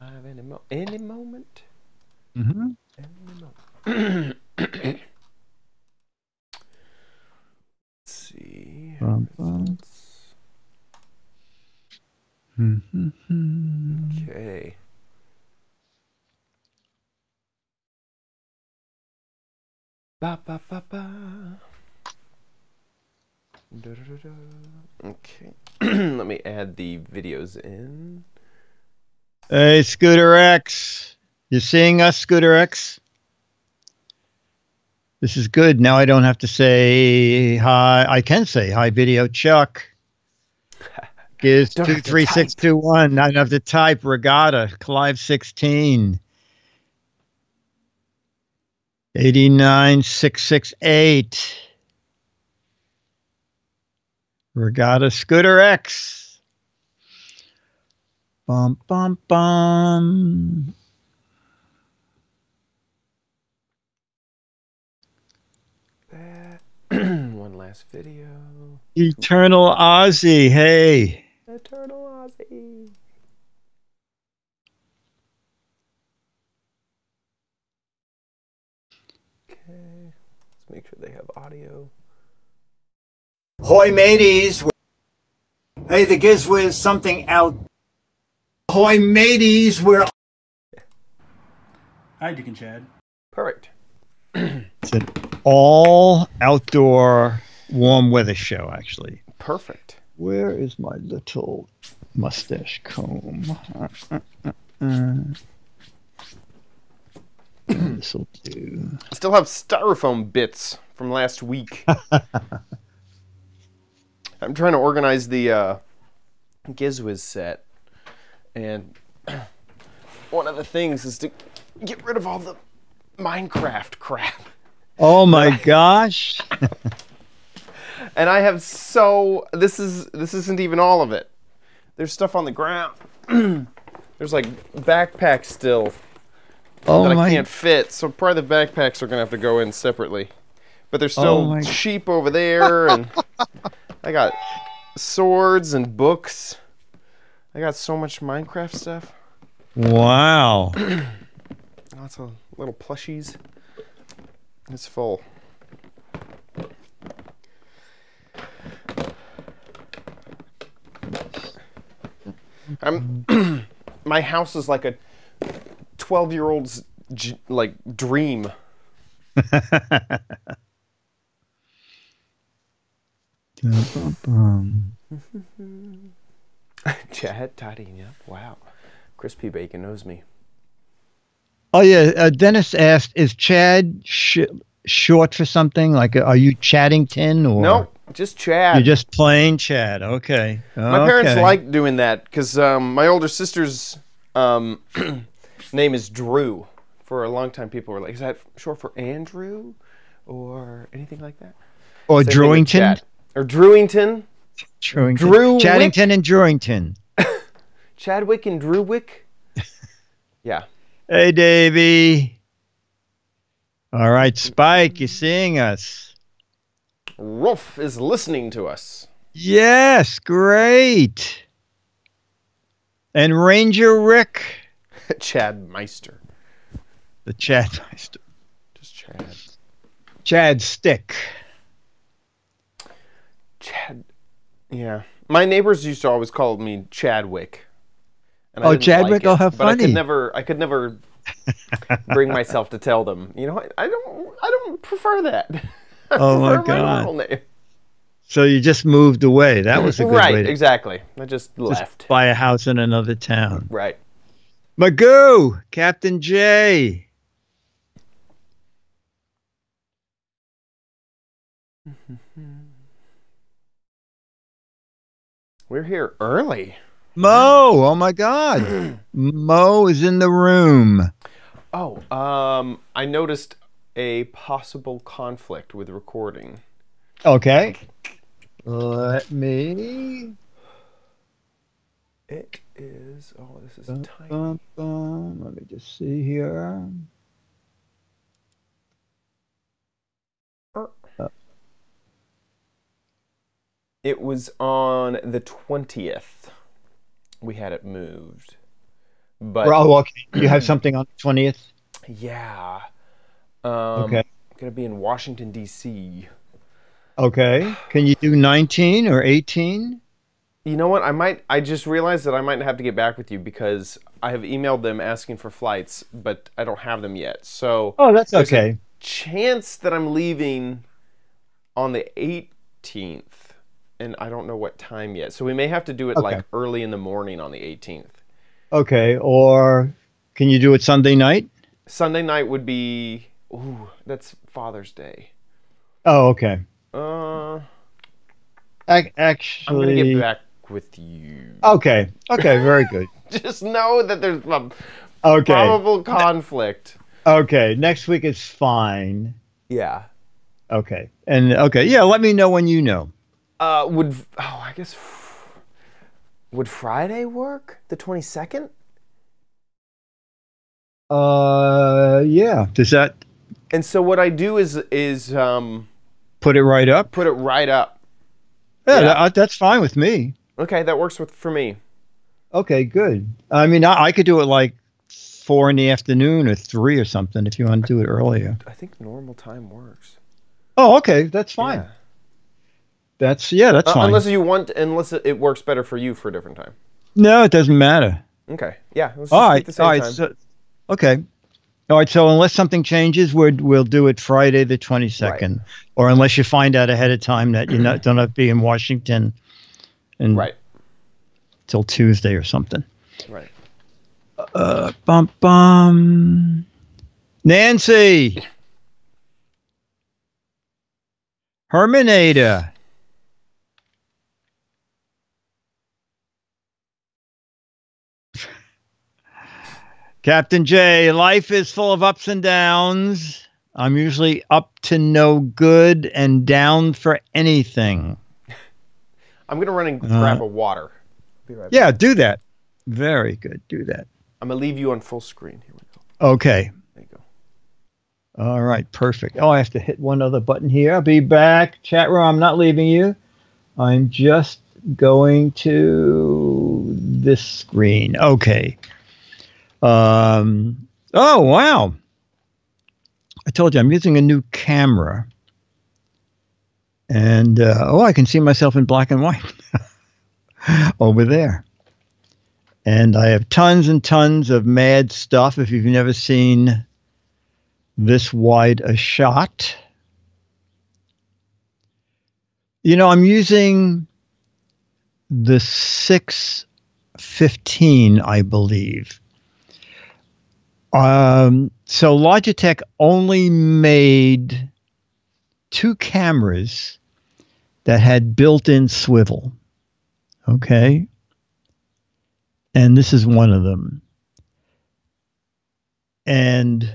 Any moment. Mm-hmm. Any moment. Let's see. Results. Okay. Ba ba ba ba. Da, da, da, da. Okay. Let me add the videos in. Hey, Scooter X. You seeing us, Scooter X? This is good. Now I don't have to say hi. I can say hi, Video Chuck. Giz Don't have to 23621. I don't have to type. Regatta. Clive 16. 89668. Regatta Scooter X. Bum, bum, bum. One last video. Eternal Ozzy. Hey. Eternal Ozzy. Okay. Let's make sure they have audio. Hoy mateys. Hey, the Giz Wiz, something out. Hoy mateys, we're... Hi, Dick and Chad. Perfect. It's an all outdoor warm weather show, actually. Perfect. Where is my little mustache comb? This will do. I still have styrofoam bits from last week. I'm trying to organize the Giz Wiz set, and one of the things is to get rid of all the Minecraft crap. Oh my gosh! And I have this isn't even all of it. There's stuff on the ground. There's like backpacks still that I can't fit, so probably the backpacks are gonna have to go in separately. But there's still sheep over there, and I got swords and books. I got so much Minecraft stuff. Wow! Lots of little plushies. It's full. My house is like a 12-year-old's like dream. Chad tidying up. Wow, Crispy Bacon knows me. Oh yeah, Dennis asked, "Is Chad short for something? Like, are you Chaddington or?" Nope, just Chad. You're just plain Chad. Okay. My parents like doing that because my older sister's name is Drew. For a long time, people were like, "Is that short for Andrew, or anything like that?" Or Drewington? Or Drewington. Drewington. Chaddington and Drewington. Chadwick and Drewwick. Yeah. Hey, Davey. All right, Spike, you seeing us? Rolf is listening to us. Yes, great. And Ranger Rick. Chad Meister. The Chad Meister. Just Chad. Chad Stick. Chad. Yeah. My neighbors used to always call me Chadwick. And oh, Chadwick! Oh, how funny! But I could never bring myself to tell them. You know, I don't prefer that. Oh my God! My normal name. So you just moved away. That was a good way. Right, exactly. I just left. Buy a house in another town. Right. Magoo, Captain J. We're here early. Mo, oh my God. Mo is in the room. Oh, I noticed a possible conflict with recording. Okay. Let me. It is, oh, this is tiny. Let me just see here. It was on the 20th. We had it moved. But Oh, okay. You have something on the 20th? yeah, Okay. gonna be in Washington D.C. Okay. Can you do 19 or 18? You know what? I just realized that I might have to get back with you because I have emailed them asking for flights, but I don't have them yet. So Oh, that's there's a okay. chance that I'm leaving on the 18th, and I don't know what time yet. So we may have to do it Okay. like early in the morning on the 18th. Okay. Or can you do it Sunday night? Sunday night would be, ooh, that's Father's Day. Oh, okay. Uh, I'm gonna get Actually, back with you. okay. Okay. Very good. Just know that there's a Okay. probable conflict. Okay. Next week is fine. Yeah. Okay. And okay. Yeah. Let me know when you know. I guess would Friday work? The 22nd? Yeah. Does that And so what I do is put it right up? put it right up. Yeah, Yeah. that's fine with me. Okay, that works for me. Okay, good. I mean, I could do it like 4 in the afternoon or 3 or something if you want to do it earlier. I think normal time works. Oh, okay, that's fine. Yeah. That's fine. Unless it works better for you for a different time. No, it doesn't matter. Okay. Yeah. Let's All just right, keep the same all right. time. So, okay, all right. So unless something changes, we'll do it Friday the 22nd, or unless you find out ahead of time that you don't have to be in Washington and Right. till Tuesday or something. Right. Bum bum. Nancy. Herminator. Captain J, life is full of ups and downs. I'm usually up to no good and down for anything. I'm gonna run and grab a water. Be right back. Yeah, do that. Very good. Do that. I'm gonna leave you on full screen. Here we go. Okay. There you go. All right. Perfect. Oh, I have to hit one other button here. I'll be back. Chat room, I'm not leaving you. I'm just going to this screen. Okay. Oh, wow. I told you I'm using a new camera. And, I can see myself in black and white over there. And I have tons and tons of mad stuff. If you've never seen this wide a shot. You know, I'm using the 615, I believe. So Logitech only made 2 cameras that had built-in swivel. Okay. And this is one of them. And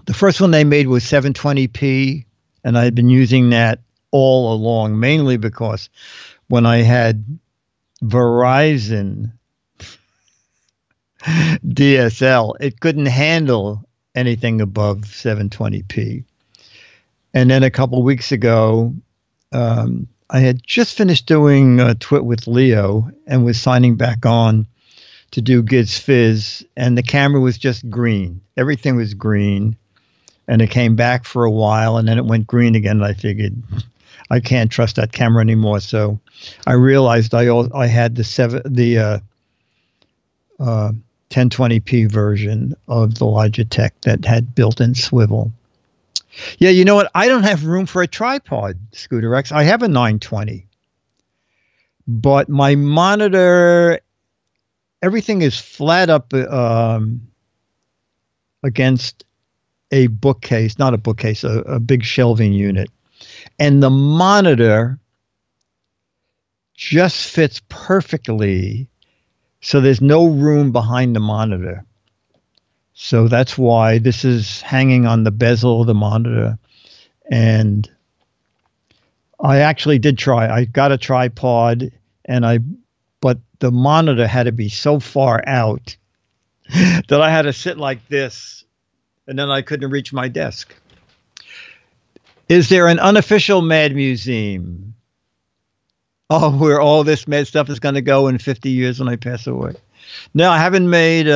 the first one they made was 720p, and I had been using that all along, mainly because when I had Verizon DSL, it couldn't handle anything above 720p. And then a couple of weeks ago, I had just finished doing a Twit with Leo and was signing back on to do Giz Wiz, and the camera was just green. Everything was green, and it came back for a while, and then it went green again. And I figured I can't trust that camera anymore. So I realized I had the 1020p version of the Logitech that had built-in swivel. Yeah, you know what? I don't have room for a tripod, Scooter X. I have a 920, but my monitor, everything is flat up against a bookcase, not a bookcase, a big shelving unit. And the monitor just fits perfectly. So there's no room behind the monitor. So that's why this is hanging on the bezel of the monitor. And I actually did try. I got a tripod, but the monitor had to be so far out that I had to sit like this, and then I couldn't reach my desk. Is there an unofficial Mad Museum? Oh, where all this Mad stuff is going to go in 50 years when I pass away. No, I haven't made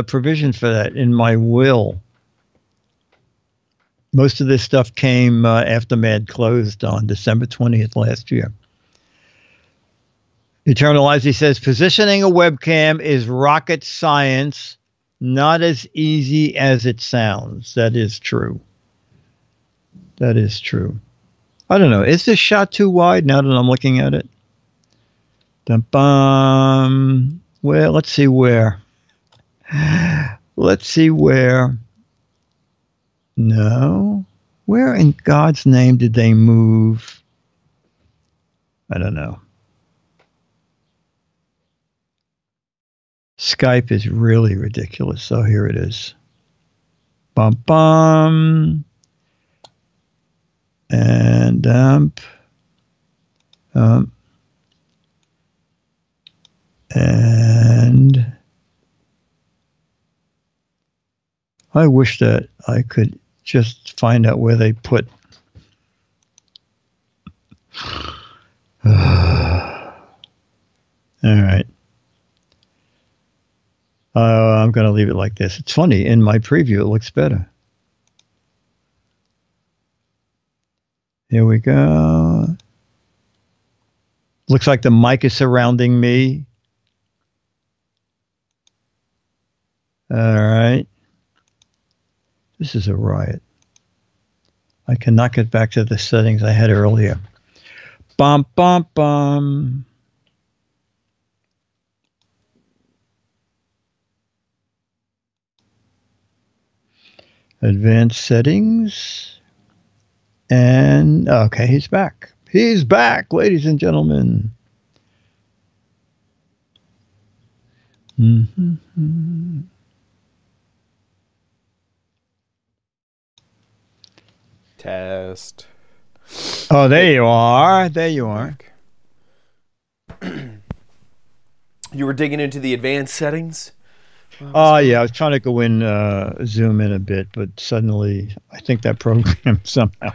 provision for that in my will. Most of this stuff came after Mad closed on December 20th last year. Eternal Eyes, he says, positioning a webcam is rocket science, not as easy as it sounds. That is true. That is true. I don't know. Is this shot too wide now that I'm looking at it? Dum-bum. Well, let's see where. Let's see where. No. Where in God's name did they move? I don't know. Skype is really ridiculous. So here it is. Bum bum. And dump. And I wish that I could just find out where they put. All right. I'm going to leave it like this. It's funny. In my preview, it looks better. Here we go. Looks like the mic is surrounding me. All right. This is a riot. I cannot get back to the settings I had earlier. Bum, bum, bum. Advanced settings. And, okay, he's back. He's back, ladies and gentlemen. Mm-hmm. Test. Oh, there you are. There you are. You were digging into the advanced settings? Oh, yeah. I was trying to go in, zoom in a bit, but suddenly I think that program somehow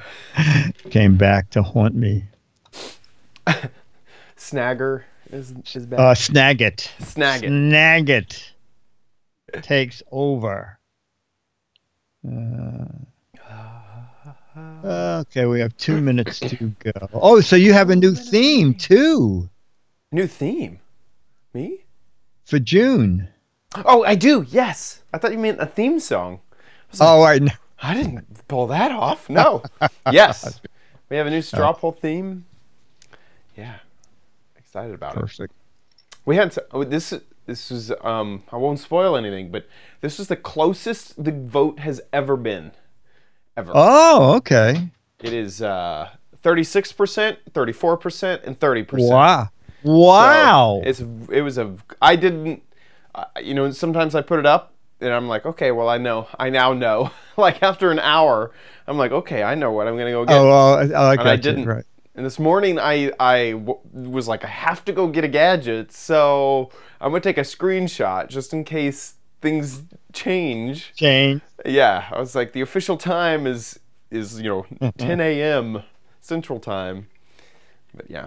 came back to haunt me. Snagger is back. Snagit. Snagit. Snagit takes over. Okay, we have 2 minutes to go. Oh, so you have a new theme, too. New theme? Me? For June. Oh, I do, yes. I thought you meant a theme song. Like, all right. No. I didn't pull that off. No. Yes. We have a new straw poll theme. Yeah. Excited about it. Perfect. We had this was I won't spoil anything, but this was the closest the vote has ever been. Ever. Oh, okay. It is 36%, 34%, and 30%. Wow. Wow. So it was a I didn't you know, sometimes I put it up and I'm like, okay, well, I now know. Like after an hour, I'm like, okay, I know what I'm gonna go get. I didn't. Right. And this morning, I was like, I have to go get a gadget, so I'm gonna take a screenshot just in case things change. Yeah, I was like, the official time is 10 a.m. Central Time. But yeah.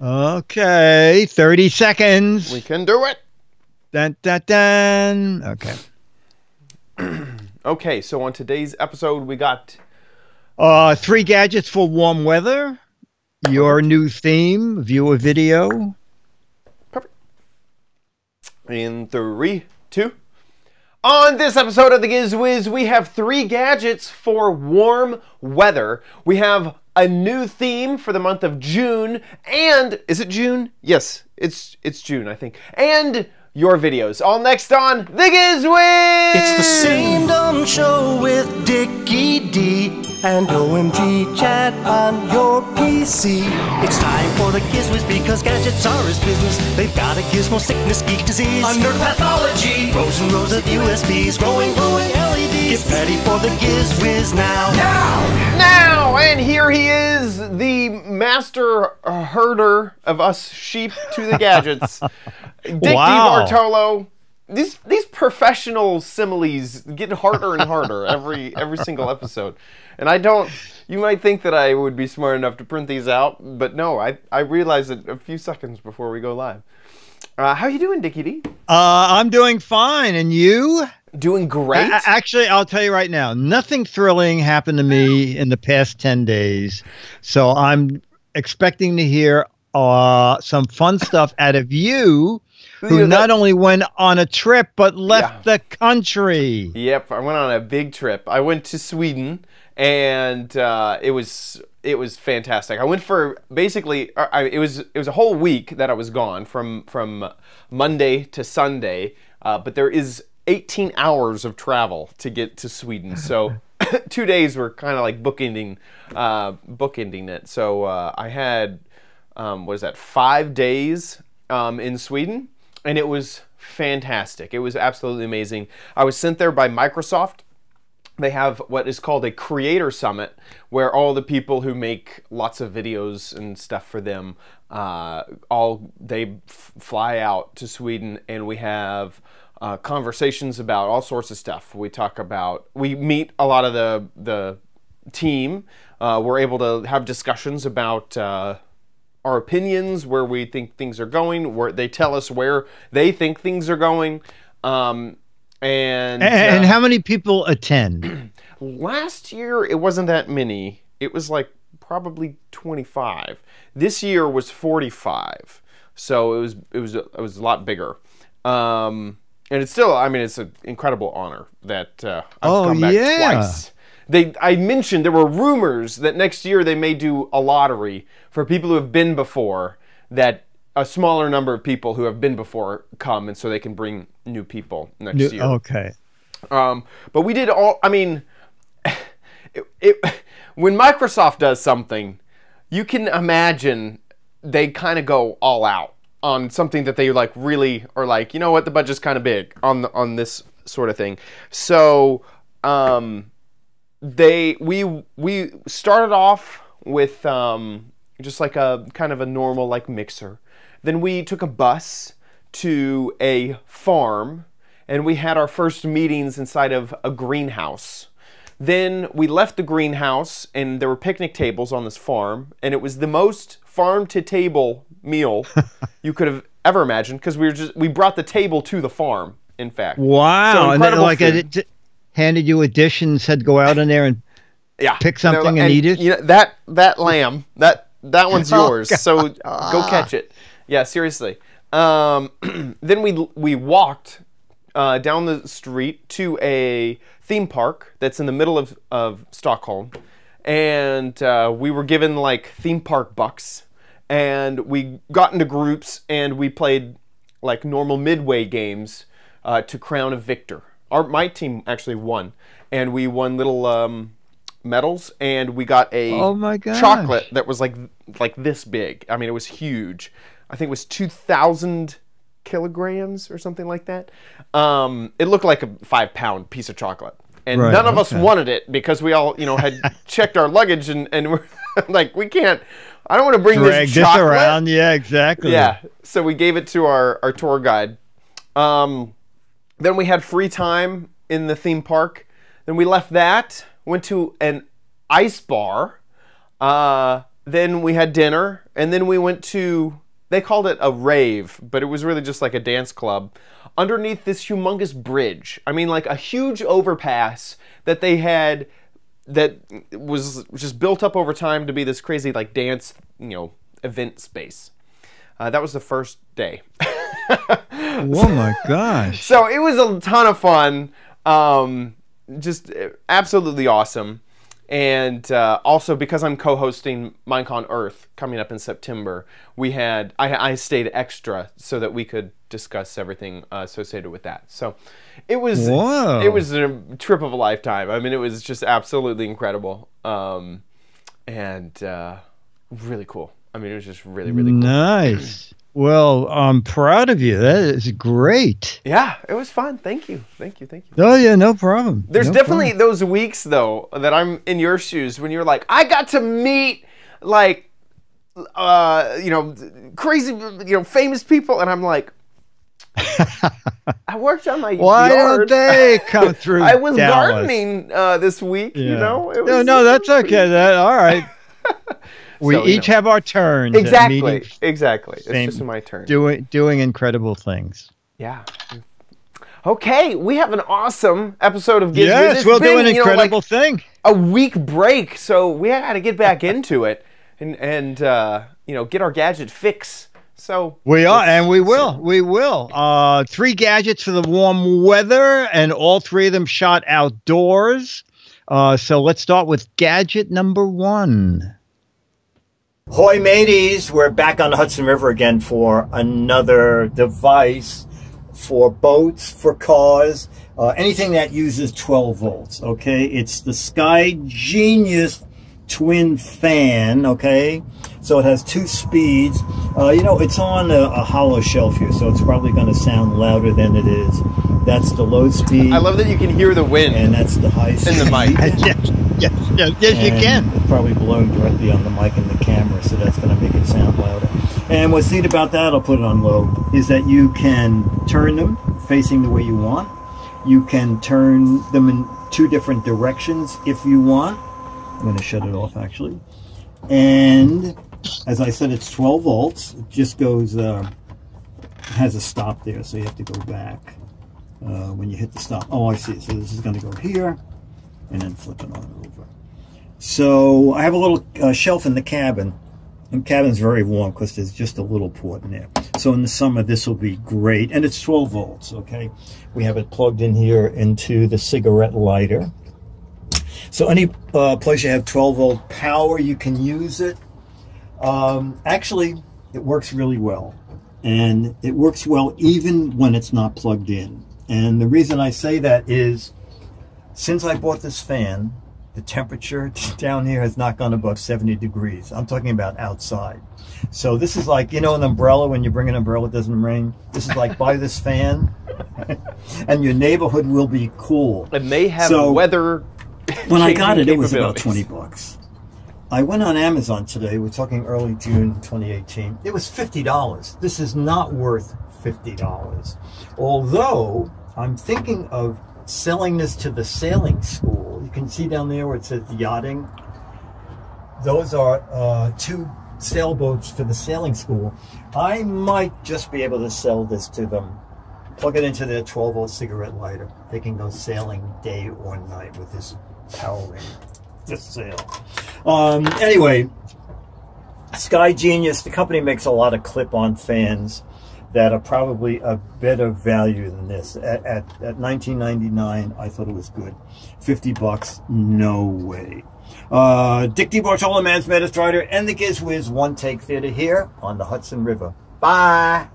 Okay, 30 seconds. We can do it. Dun, dun, dun. Okay. Okay, so on today's episode, we got 3 gadgets for warm weather. Your new theme, view a video. Perfect. In 3, 2. On this episode of the Giz Wiz, we have 3 gadgets for warm weather. We have a new theme for the month of June, and is it June? Yes, it's June, I think. And your videos. All next on the Giz Wiz. It's the same dumb show with Dickie D and OMG chat on your PC. It's time for the Giz Wiz because gadgets are his business. They've got a gizmo sickness, geek disease, under pathology, rows and rows of USBs, glowing LEDs. Get ready for the Giz Wiz now. Now, and here he is, the master herder of us sheep to the gadgets. Dick Wow. DiBartolo, these professional similes get harder and harder every single episode, and I don't. You might think that I would be smart enough to print these out, but no, I realized it a few seconds before we go live. How you doing, Dickie D? I'm doing fine, and you? Doing great. Actually, I'll tell you right now, nothing thrilling happened to me in the past 10 days, so I'm expecting to hear some fun stuff out of you, who not only went on a trip but left the country. Yep, I went on a big trip. I went to Sweden, and it was fantastic. I went for basically it was a whole week that I was gone from Monday to Sunday, but there is 18 hours of travel to get to Sweden, so 2 days were kind of like bookending it. So I had what is that, 5 days in Sweden, and it was fantastic. It was absolutely amazing. I was sent there by Microsoft. They have what is called a creator summit, where all the people who make lots of videos and stuff for them, they fly out to Sweden, and we have conversations about all sorts of stuff. We meet a lot of the team. We're able to have discussions about our opinions, where we think things are going, where they tell us where they think things are going. And how many people attend? Last year, it wasn't that many. It was like probably 25. This year was 45. So it was a lot bigger. And it's still, I mean, it's an incredible honor that I've come back twice. I mentioned there were rumors that next year they may do a lottery for people who have been before, that a smaller number of people who have been before come, and so they can bring new people next year. Okay. But we did all, I mean, when Microsoft does something, you can imagine they kind of go all out on something that they like really are like, you know what, the budget's kind of big on this sort of thing. So we started off with just like a kind of a normal like mixer. Then we took a bus to a farm, and we had our first meetings inside of a greenhouse. Then we left the greenhouse, and there were picnic tables on this farm, and it was the most farm-to-table meal you could have ever imagined, because we brought the table to the farm, in fact. Wow. So and then like it handed you a dish and said go out in there and pick something and eat it? You know, that lamb, that one's yours, so go catch it. Yeah, seriously. Then we walked down the street to a theme park that's in the middle of Stockholm, and we were given like theme park bucks, and we got into groups, and we played like normal midway games to crown a victor. My team actually won, and we won little medals, and we got a chocolate that was like this big. I mean, it was huge. I think it was 2,000 kilograms or something like that. It looked like a 5-pound piece of chocolate. And none of us wanted it, because we all, had checked our luggage, and we're like, we can't, I don't want to bring this chocolate around. Yeah, exactly. Yeah. So we gave it to our tour guide. Then we had free time in the theme park. Then we left that, went to an ice bar. Then we had dinner, and then we went to, they called it a rave, but it was really just like a dance club underneath this humongous bridge. I mean, like a huge overpass that they had that was just built up over time to be this crazy like dance, event space. That was the first day. Oh my gosh. So it was a ton of fun. Just absolutely awesome. And also, because I'm co-hosting Minecon Earth coming up in September, I stayed extra so that we could discuss everything associated with that. So it was a trip of a lifetime. I mean, it was just absolutely incredible, and really cool. I mean, it was just really, really cool. Nice. Well, I'm proud of you. That is great. Yeah, it was fun. Thank you. Thank you. Thank you. Oh, yeah, no problem. There's definitely those weeks, though, that I'm in your shoes when you're like, I got to meet, like, crazy, famous people. And I'm like, I worked on my Why yard. don't they come through? I was Dallas? gardening this week. Yeah. You know. No, that's okay. All right. We each have our turns. Exactly. Exactly. It's just my turn. Doing incredible things. Yeah. Okay, we have an awesome episode of Giz Wiz. Yes, we'll do an incredible thing. A week break, so we got to get back into it and get our gadget fix. So we are, and we will. We will. 3 gadgets for the warm weather, and all 3 of them shot outdoors. So let's start with gadget number 1. Hoy mateys, we're back on the Hudson River again for another device for boats, for cars, anything that uses 12 volts, okay? It's the Sky Genius twin fan, okay? So it has 2 speeds. It's on a hollow shelf here, so it's probably going to sound louder than it is. That's the low speed. I love that you can hear the wind. And that's the high speed. In the mic. Yes, you can. It's probably blowing directly on the mic and the camera, so that's going to make it sound louder. And what's neat about that, I'll put it on low, is that you can turn them facing the way you want. You can turn them in 2 different directions if you want. I'm going to shut it off, actually. And as I said, it's 12 volts. It just goes, has a stop there, so you have to go back when you hit the stop. Oh, I see. So this is going to go here and then flip it on over. So I have a little shelf in the cabin. And the cabin's very warm because there's just a little port in there. So in the summer, this will be great. And it's 12 volts, okay? We have it plugged in here into the cigarette lighter. So any place you have 12 volt power, you can use it. Actually, it works really well. And it works well even when it's not plugged in. And the reason I say that is, since I bought this fan, the temperature down here has not gone above 70 degrees. I'm talking about outside. So this is like, an umbrella, when you bring an umbrella, it doesn't rain. This is like, buy this fan, and your neighborhood will be cool. And they have weather. When I got it, it was about 20 bucks. I went on Amazon today. We're talking early June 2018. It was $50. This is not worth $50. Although, I'm thinking of selling this to the sailing school. You can see down there where it says yachting. Those are 2 sailboats for the sailing school. I might just be able to sell this to them. Plug it into their 12 volt cigarette lighter. They can go sailing day or night with this powering this sail. Anyway, Sky Genius, the company makes a lot of clip-on fans that are probably a better value than this. At $19.99, I thought it was good. 50 bucks, no way. Dick D. Bartola, Man's Maddest Rider, and the Giz Wiz One Take Theater here on the Hudson River. Bye!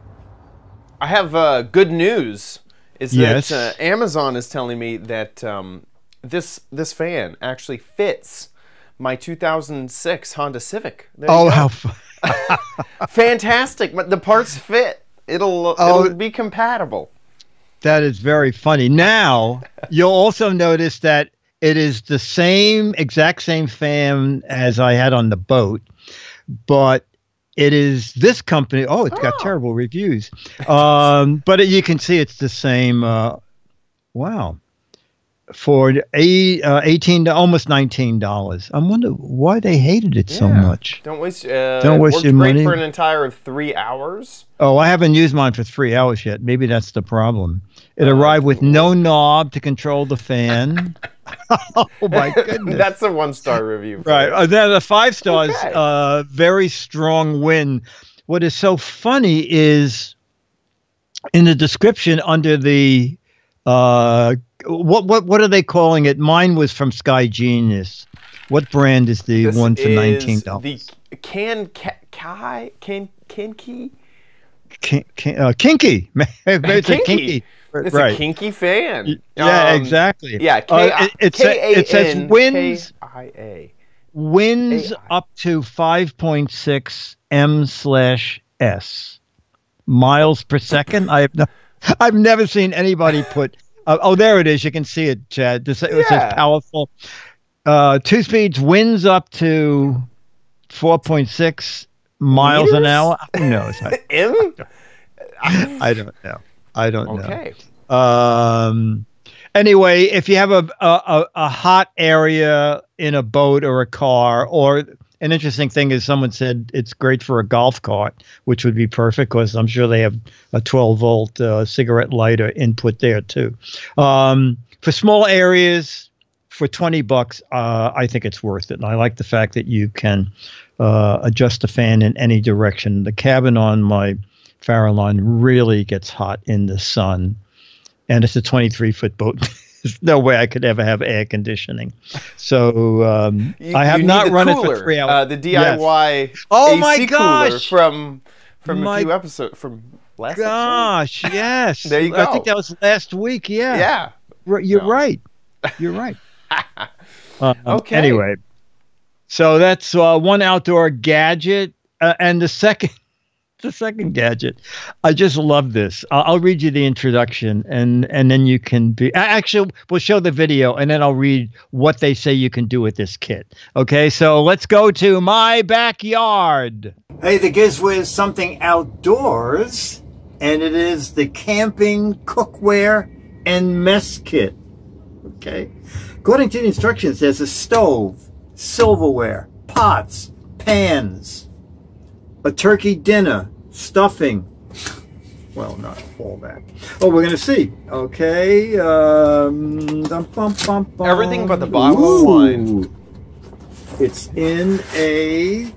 I have good news. That Amazon is telling me that this fan actually fits my 2006 Honda Civic. How fantastic! But the parts fit. It'll be compatible. That is very funny. Now, you'll also notice that it is the exact same fan as I had on the boat, but it is this company. Oh, it's got terrible reviews. But you can see it's the same. Wow. For $18 to almost $19. I wonder why they hated it so much. Don't waste your money. For an entire 3 hours. Oh, I haven't used mine for 3 hours yet. Maybe that's the problem. It arrived with no knob to control the fan. Oh my goodness. That's a 1-star review. Right. Then the 5 stars. Okay. Very strong wind. What is so funny is in the description under the what are they calling it? Mine was from Sky Genius. What brand is the one for $19? The Kinky. Kinky. It's a kinky. It's a kinky fan. Yeah, exactly. Yeah, it says winds up to 5.6 m/s miles per second. I've never seen anybody put. There it is. You can see it, Chad. It says powerful. 2 speeds, winds up to 4.6 miles an hour. Who knows? M? I don't know. I don't know. Okay. Anyway, if you have a hot area in a boat or a car, or an interesting thing is someone said it's great for a golf cart, which would be perfect because I'm sure they have a 12-volt cigarette lighter input there too. For small areas, for $20, I think it's worth it. And I like the fact that you can adjust the fan in any direction. The cabin on my Farallon really gets hot in the sun. And it's a 23-foot boat. There's no way I could ever have air conditioning. So I have not run cooler, it for 3 hours. The DIY yes. Oh AC my gosh! cooler from a few episodes from last episode. Yes. There you go. I think that was last week. Yeah. Yeah. You're right. You're right. Okay. Anyway, so that's one outdoor gadget, and the second gadget. I just love this. I'll read you the introduction, and then you can be. Actually, we'll show the video, and then I'll read what they say you can do with this kit. Okay, so let's go to my backyard. Hey, the Giz Wiz, something outdoors, and it is the camping cookware and mess kit. Okay, according to the instructions, there's a stove, silverware, pots, pans, a turkey dinner, stuffing. Well, not all that. Oh, we're going to see. Okay. Everything but the bottle of wine. It's in a...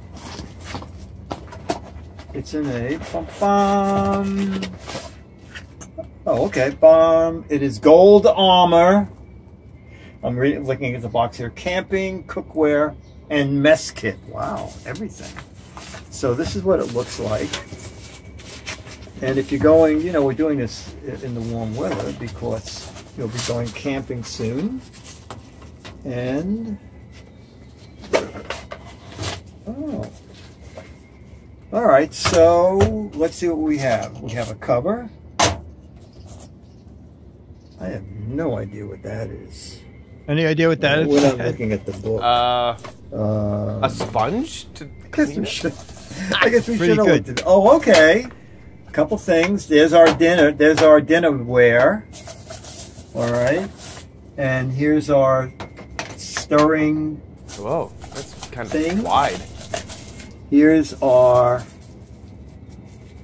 Oh, okay. It is gold armor. I'm looking at the box here. Camping, cookware, and mess kit. Wow, everything. So this is what it looks like. And if you're going, you know, we're doing this in the warm weather because you'll be going camping soon. And, oh. All right, so let's see what we have. We have a cover. I have no idea what that is. Any idea what that is? We're not looking at the book. A sponge? I guess we should have looked at it. Oh, okay. A couple things. There's our dinner. There's our dinnerware. All right. And here's our stirring. Whoa, that's kind of thing. Wide. Here's our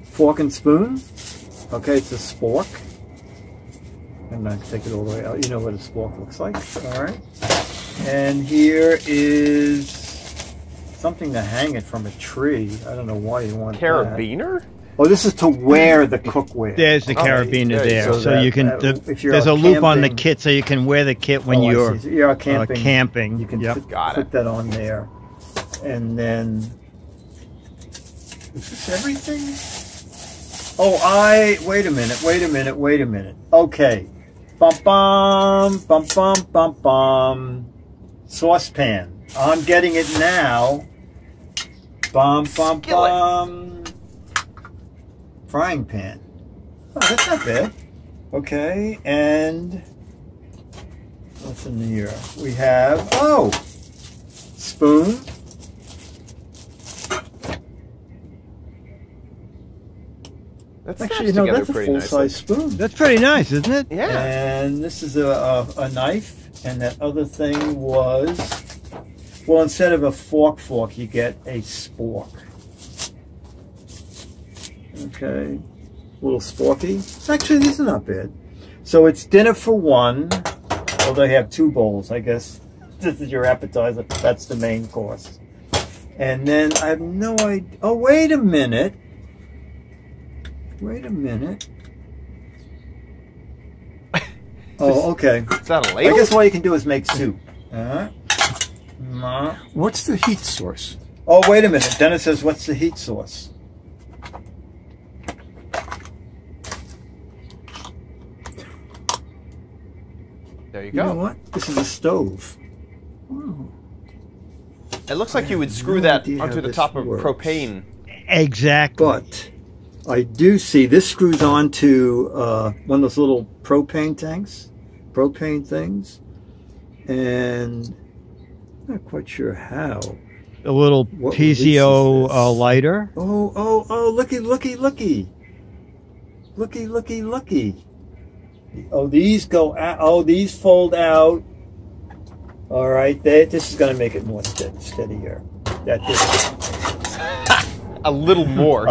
fork and spoon. Okay, it's a spork. I'm not going to take it all the way out. You know what a spork looks like. All right. And here is something to hang it from a tree. I don't know why you want carabiner? That. Oh, this is to wear the cookware. There's the carabiner there. So that, you can, if you're there's a camping, loop on the kit so you can wear the kit when you're camping. You can put that on there. And then, is this everything? Oh, wait a minute. Okay. Bum, bum. Saucepan. I'm getting it now. Bum. Frying pan. Oh, that's not bad. Okay, and what's in here? We have, spoon. Actually, that's a full-size spoon. That's pretty nice, isn't it? Yeah. And this is a knife, and that other thing was, well, instead of a fork, you get a spork. Okay, a little sporky. Actually, these are not bad. So it's dinner for one, although you have 2 bowls. I guess this is your appetizer. That's the main course. And then I have no idea. Oh, wait a minute. Oh, okay. Is that a ladle? I guess all you can do is make soup. What's the heat source? Oh, wait a minute. Dennis says, what's the heat source? There you go. You know what? This is a stove. Oh. It looks like you would screw that onto the top of propane. Exactly. But I do see this screws onto one of those little propane things, and I'm not quite sure how. A little piezo lighter. Oh, looky. Looky, looky, looky. Oh, these go out. Oh, these fold out. All right, this is going to make it more steadier. A little more.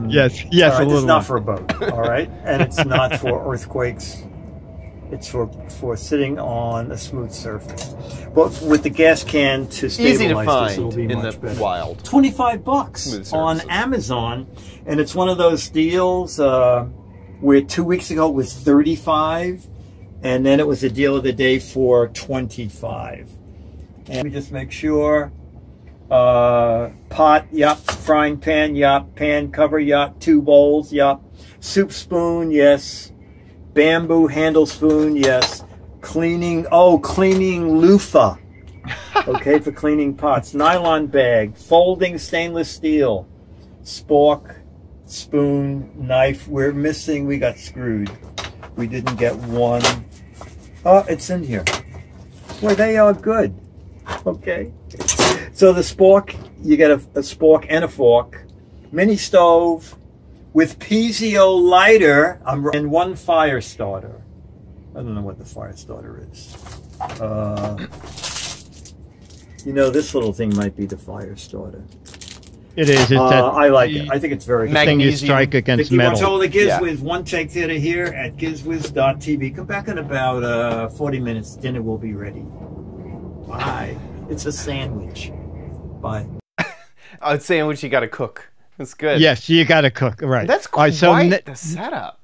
Yes, all right, a little. it's not for a boat. All right, and it's not for earthquakes. It's for sitting on a smooth surface. But with the gas can to stabilize Easy to this, find it'll be in much the better. wild. $25 on Amazon, and it's one of those deals where 2 weeks ago it was $35, and then it was a deal of the day for $25. And we just make sure pot, yup, frying pan, yup, pan cover, yup, 2 bowls, yup, soup spoon, yes. Bamboo handle spoon, yes. Cleaning loofah. Okay, for cleaning pots. Nylon bag, folding stainless steel, spork, spoon, knife. We got screwed. We didn't get one. Oh, it's in here. Well, they are good. Okay. So the spork, you get a spork and a fork. Mini stove. With piezo lighter and 1 fire starter. I don't know what the fire starter is. You know, this little thing might be the fire starter. It is. I like it. I think it's very good. Thing you strike against If you watch metal. all the Giz Wiz One Take Theater here at gizwiz.tv. Come back in about 40 minutes. Dinner will be ready. Bye. It's a sandwich. Bye. A sandwich you got to cook. It's good. Yes, you got to cook. Right. That's All quite right, the setup.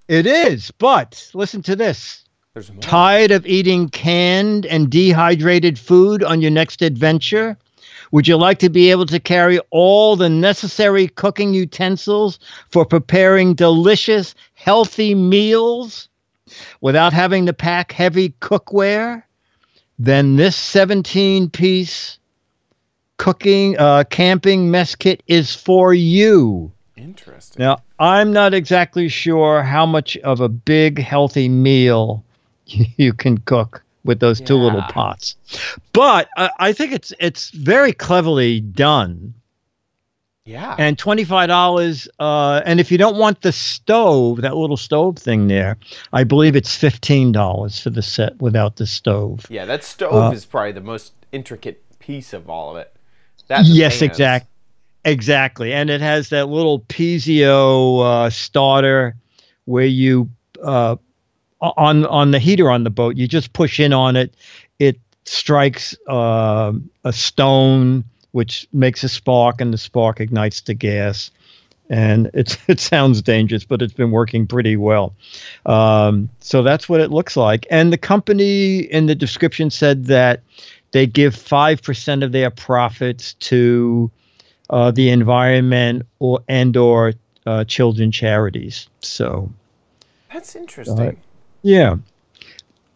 it is, but listen to this. There's more. Tired of eating canned and dehydrated food on your next adventure? Would you like to be able to carry all the necessary cooking utensils for preparing delicious, healthy meals without having to pack heavy cookware? Then this 17-piece camping mess kit is for you. Interesting. Now, I'm not exactly sure how much of a big, healthy meal you can cook with those 2 little pots, but I think it's very cleverly done. Yeah. And $25. And if you don't want the stove, that little stove thing there, I believe it's $15 for the set without the stove. Yeah, that stove is probably the most intricate piece of all of it. Yes, exactly. And it has that little piezo starter where you on the heater on the boat, you just push in on it. It strikes a stone, which makes a spark, and the spark ignites the gas. And it sounds dangerous, but it's been working pretty well. So that's what it looks like. And the company in the description said that they give 5% of their profits to the environment or children charities. So that's interesting. Yeah.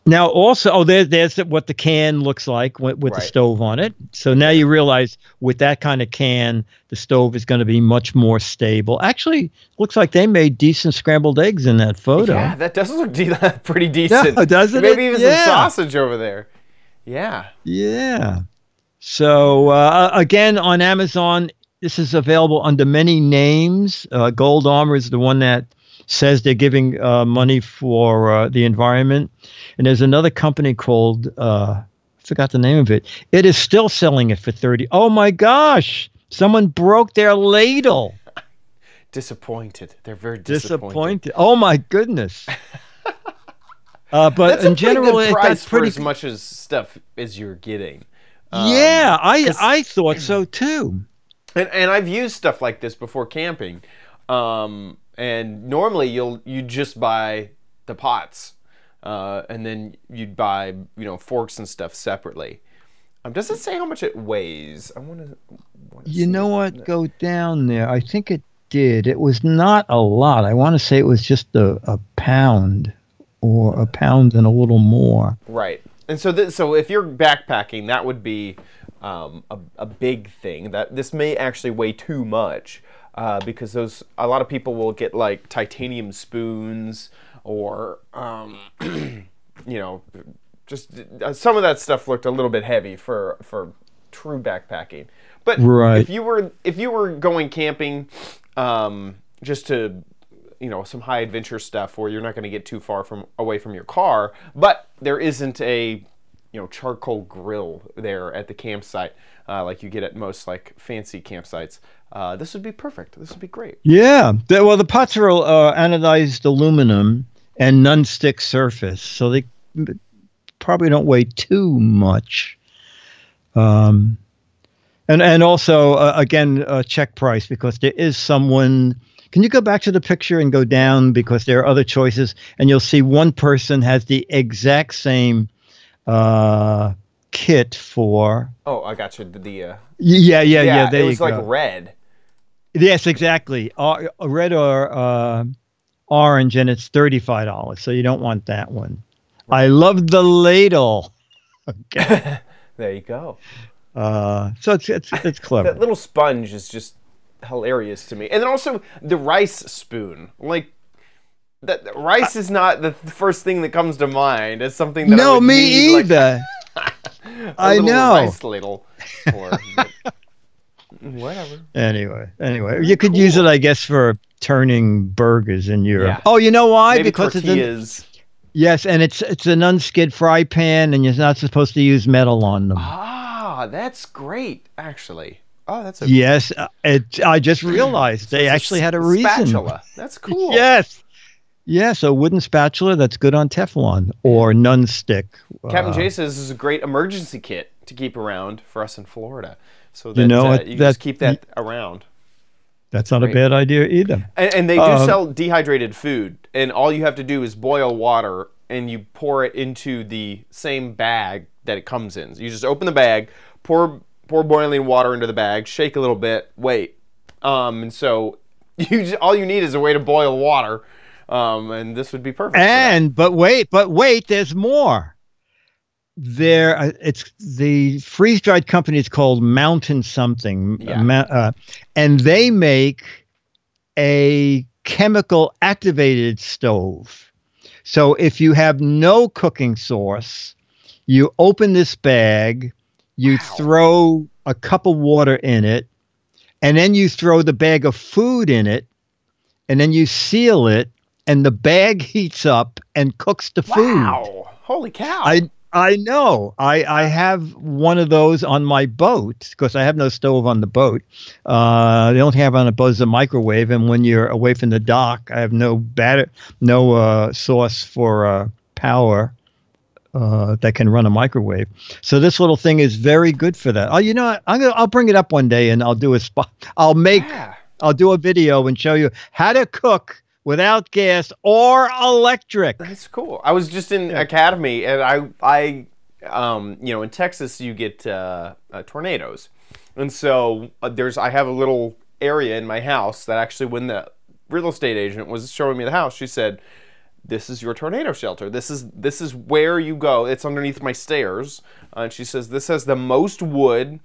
Now also, there's what the can looks like with the stove on it. So now you realize with that kind of can, the stove is going to be much more stable. Actually, looks like they made decent scrambled eggs in that photo. Yeah, that does look pretty decent. No, doesn't Maybe it? even some sausage over there. Yeah. Yeah. So again, on Amazon, this is available under many names. Gold Armor is the one that says they're giving money for the environment. And there's another company called, I forgot the name of it. It is still selling it for $30. Oh my gosh. Someone broke their ladle. Disappointed. They're very disappointed. Oh my goodness. But that's in general, it's pretty it's pretty for as much as stuff as you're getting. Yeah, I thought so too. And I've used stuff like this before camping. And normally you just buy the pots, and then you'd buy forks and stuff separately. Does it say how much it weighs? I want to. You know what? Go down there. I think it did. It was not a lot. I want to say it was just a pound, or a pound and a little more. Right. And so so if you're backpacking, that would be a big thing. That this may actually weigh too much. Because a lot of people will get like titanium spoons or just some of that stuff looked a little bit heavy for true backpacking. But if you were going camping just to you know, some high adventure stuff where you're not going to get too far away from your car, but there isn't a, you know, charcoal grill there at the campsite like you get at most like fancy campsites. This would be perfect. This would be great. Yeah. Well, the pots are anodized aluminum and non-stick surface, so they probably don't weigh too much. And also, again, check price, because there is someone. Can you go back to the picture and go down, because there are other choices, and you'll see one person has the exact same kit for. Oh, I got you. Yeah. There it was you like go. red. Yes, exactly. Red or orange, and it's $35. So you don't want that one. Right. I love the ladle. Okay. There you go. So it's clever. That little sponge is just hilarious to me, and then also the rice spoon. Like that rice is not the first thing that comes to mind as something that. No, I would me need, either. Like, I know. Rice ladle. Whatever. Anyway, you could use it, I guess, for turning burgers in Europe. Yeah. Oh, you know why? Maybe because tortillas. Yes, and it's an unskid fry pan, and you're not supposed to use metal on them. Ah, that's great, actually. Oh, that's a yes. I just realized they actually had a reason. Spatula. That's cool. Yes. Yeah, so wooden spatula that's good on Teflon or non-stick. Captain Jay says this is a great emergency kit to keep around for us in Florida. So that you just keep that around. That's not a bad idea either. And they do sell dehydrated food, and all you have to do is boil water, and you pour it into the same bag that it comes in. So you just open the bag, pour boiling water into the bag, shake a little bit, wait. And so all you need is a way to boil water, and this would be perfect. But wait, there's more. It's the freeze-dried company is called Mountain something, and they make a chemical activated stove. So if you have no cooking source, you open this bag, you throw a cup of water in it, and then you throw the bag of food in it, and then you seal it, and the bag heats up and cooks the food. Wow! Holy cow! I know. I have one of those on my boat because I have no stove on the boat. The only thing I have on the boat is a microwave, and when you're away from the dock, I have no source for power that can run a microwave. So this little thing is very good for that. Oh, you know what? I'll bring it up one day, and I'll do a spot. I'll do a video and show you how to cook without gas or electric. That's cool. I was just in Academy, and I you know, in Texas you get tornadoes, and so I have a little area in my house that actually, when the real estate agent was showing me the house, she said, "This is your tornado shelter. This is where you go. It's underneath my stairs." And she says this has the most wood.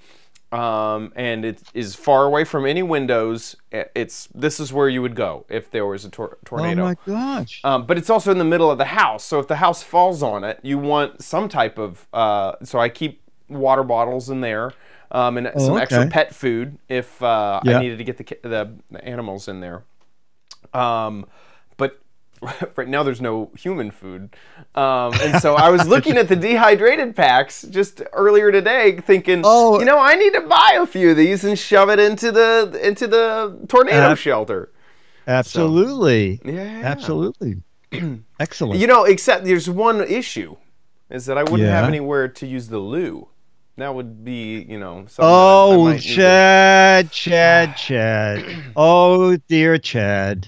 And it is far away from any windows. This is where you would go if there was a tornado. Oh my gosh! But it's also in the middle of the house, so if the house falls on it, you want some type of. So I keep water bottles in there, and some extra pet food if I needed to get the animals in there. But right now there's no human food, and so I was looking at the dehydrated packs just earlier today, thinking, you know, I need to buy a few of these and shove it into the tornado shelter. Absolutely, so, yeah, absolutely, excellent. You know, except there's one issue, is that I wouldn't have anywhere to use the loo. That would be, you know. Oh, Chad. Oh dear, Chad.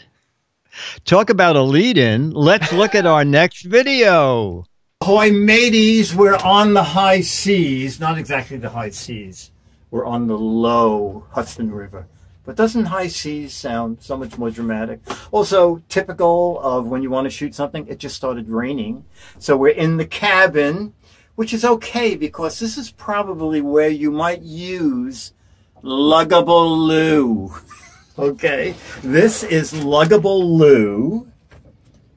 Talk about a lead-in. Let's look at our next video. Ahoy, mateys. We're on the high seas. Not exactly the high seas. We're on the low Hudson River. But doesn't high seas sound so much more dramatic? Also, typical of when you want to shoot something, it just started raining. So we're in the cabin, which is okay because this is probably where you might use luggable loo. Okay, this is luggable loo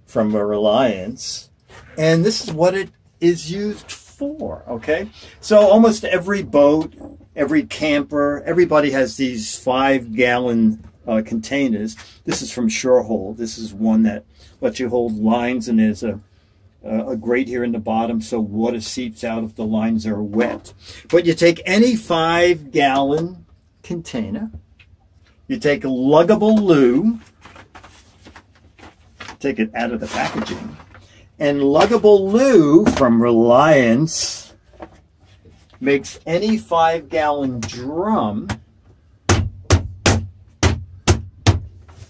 from Reliance, and this is what it is used for, okay? So almost every boat, every camper, everybody has these 5-gallon containers. This is from Surehold. This is one that lets you hold lines, and there's a grate here in the bottom so water seeps out if the lines are wet. But you take any 5-gallon container, you take a luggable loo, take it out of the packaging, and luggable loo from Reliance makes any 5-gallon drum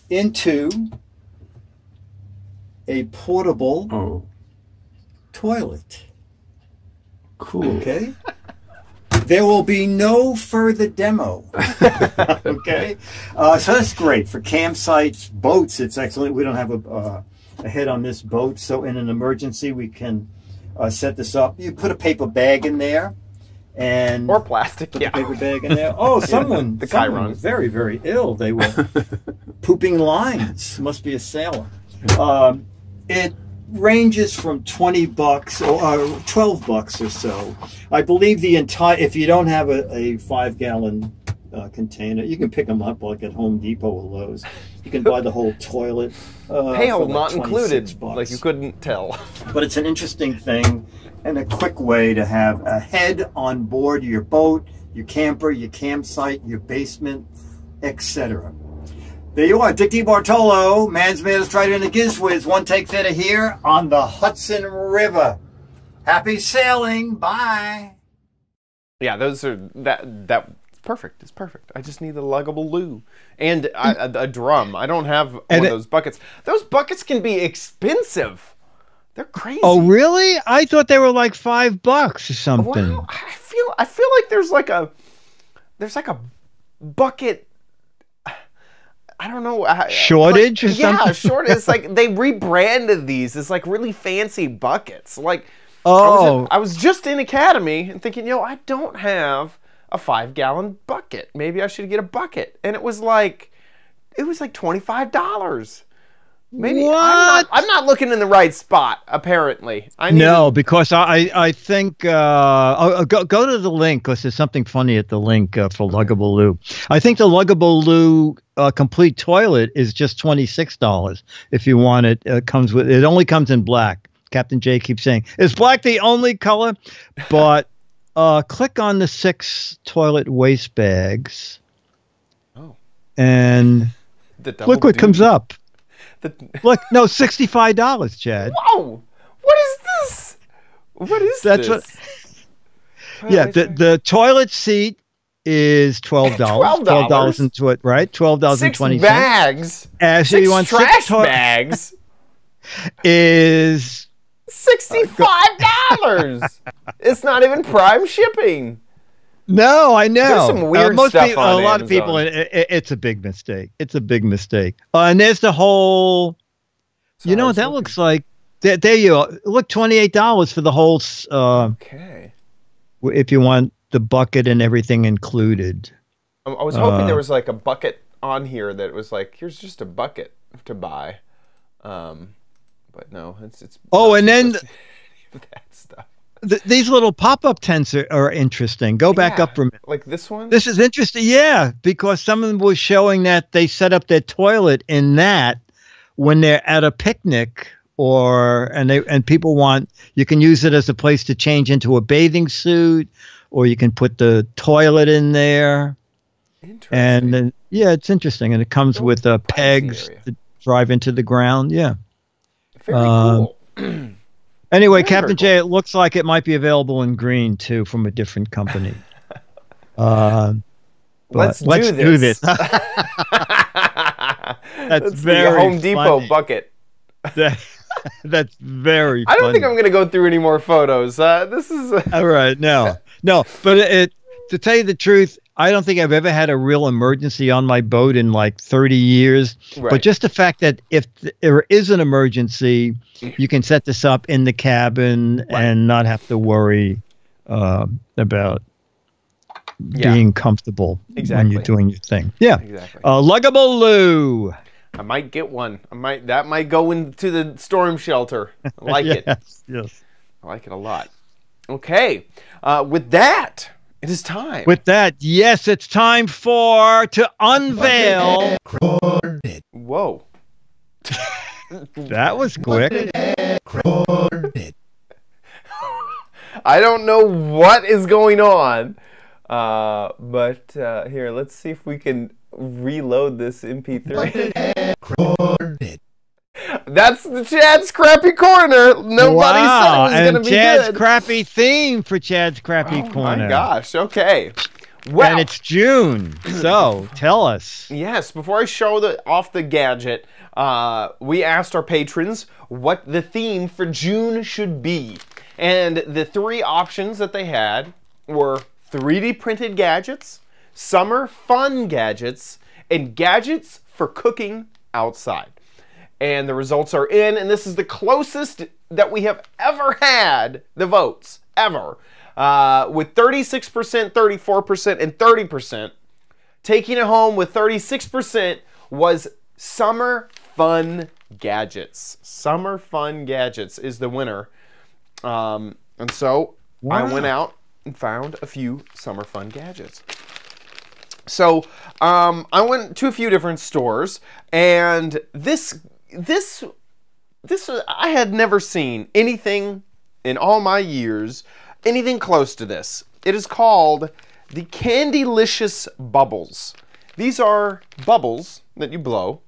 into a portable toilet. Cool. Okay? There will be no further demo. Okay? So that's great. For campsites, boats, it's excellent. We don't have a head on this boat, so in an emergency, we can set this up. You put a paper bag in there. And or plastic, put the paper bag in there. Oh, someone was very, very ill. They were pooping lines. Must be a sailor. It ranges from $20 or $12 or so. I believe the entire, if you don't have a 5-gallon container, you can pick them up like at Home Depot or Lowe's. You can buy the whole toilet. Pail like not included, $26. like you couldn't tell. But it's an interesting thing and a quick way to have a head on board your boat, your camper, your campsite, your basement, etc. There you are, Dick DeBartolo, Man's Man is Trident and Giz Wiz, One Take Theater here on the Hudson River. Happy sailing, bye. Yeah, those are, that's perfect, it's perfect. I just need the luggable loo. And a drum. I don't have one of those buckets. Those buckets can be expensive. They're crazy. Oh, really? I thought they were like $5 or something. Well, I feel like there's like a bucket. I don't know. Shortage or something? Yeah, shortage. It's like they rebranded these as like really fancy buckets. Like, I was just in Academy and thinking, I don't have a 5-gallon bucket. Maybe I should get a bucket. And it was like $25. Maybe what? I'm not looking in the right spot. Apparently, because I think go to the link because there's something funny at the link for luggable loo. I think the luggable loo complete toilet is just $26 if you want it. It only comes in black. Captain J keeps saying, "Is black the only color?" But click on the 6 toilet waste bags. Oh, and look what comes up. Look, no, $65, Chad. Whoa! What is this? What is this? Yeah, the toilet seat is $12. $12 into it, right? $12.20. 6 bags. Actually, you want trash bags. Is $65. It's not even prime shipping. No, I know. There's some weird stuff on a lot of people. It's a big mistake. It's a big mistake. And there's the whole. That looks like. There you are. Look, $28 for the whole. Okay. If you want the bucket and everything included. I was hoping there was like a bucket on here that was like, here's just a bucket to buy. But no, it's. Oh, and then. That stuff. These little pop-up tents are interesting. Go back up for a minute. Like this one? This is interesting, yeah, because someone was showing that they set up their toilet in that when they're at a picnic and people you can use it as a place to change into a bathing suit, or you can put the toilet in there. Interesting. And then, it's interesting. And it comes with pegs to drive into the ground. Yeah. Very cool. Anyway, Captain J, it looks like it might be available in green, too, from a different company. Let's do this. That's very Home Depot bucket. That's very I don't think I'm going to go through any more photos. This is... All right, no. But to tell you the truth, I don't think I've ever had a real emergency on my boat in like 30 years. Right. But just the fact that if there is an emergency, you can set this up in the cabin and not have to worry about being comfortable when you're doing your thing. Yeah. Exactly. Luggable loo. I might get one. That might go into the storm shelter. I like it. Yes. I like it a lot. Okay. With that It is time. With that, yes, it's time to unveil. Whoa. That was quick. I don't know what is going on, but here, let's see if we can reload this MP3. That's the Chad's Crappy Corner. Nobody said it was going to be Chad's good. Crappy theme for Chad's Crappy Corner. Oh my gosh, okay. Well, and it's June, so tell us. Yes, before I show off the gadget, we asked our patrons what the theme for June should be. And the 3 options that they had were 3D printed gadgets, summer fun gadgets, and gadgets for cooking outside. And the results are in, and this is the closest that we have ever had the votes, ever. With 36%, 34%, and 30%. Taking it home with 36% was Summer Fun Gadgets. Summer Fun Gadgets is the winner. And so I went out and found a few Summer Fun Gadgets. So I went to a few different stores, and this I had never seen anything in all my years, anything close to this. It is called the Candylicious Bubbles. These are bubbles that you blow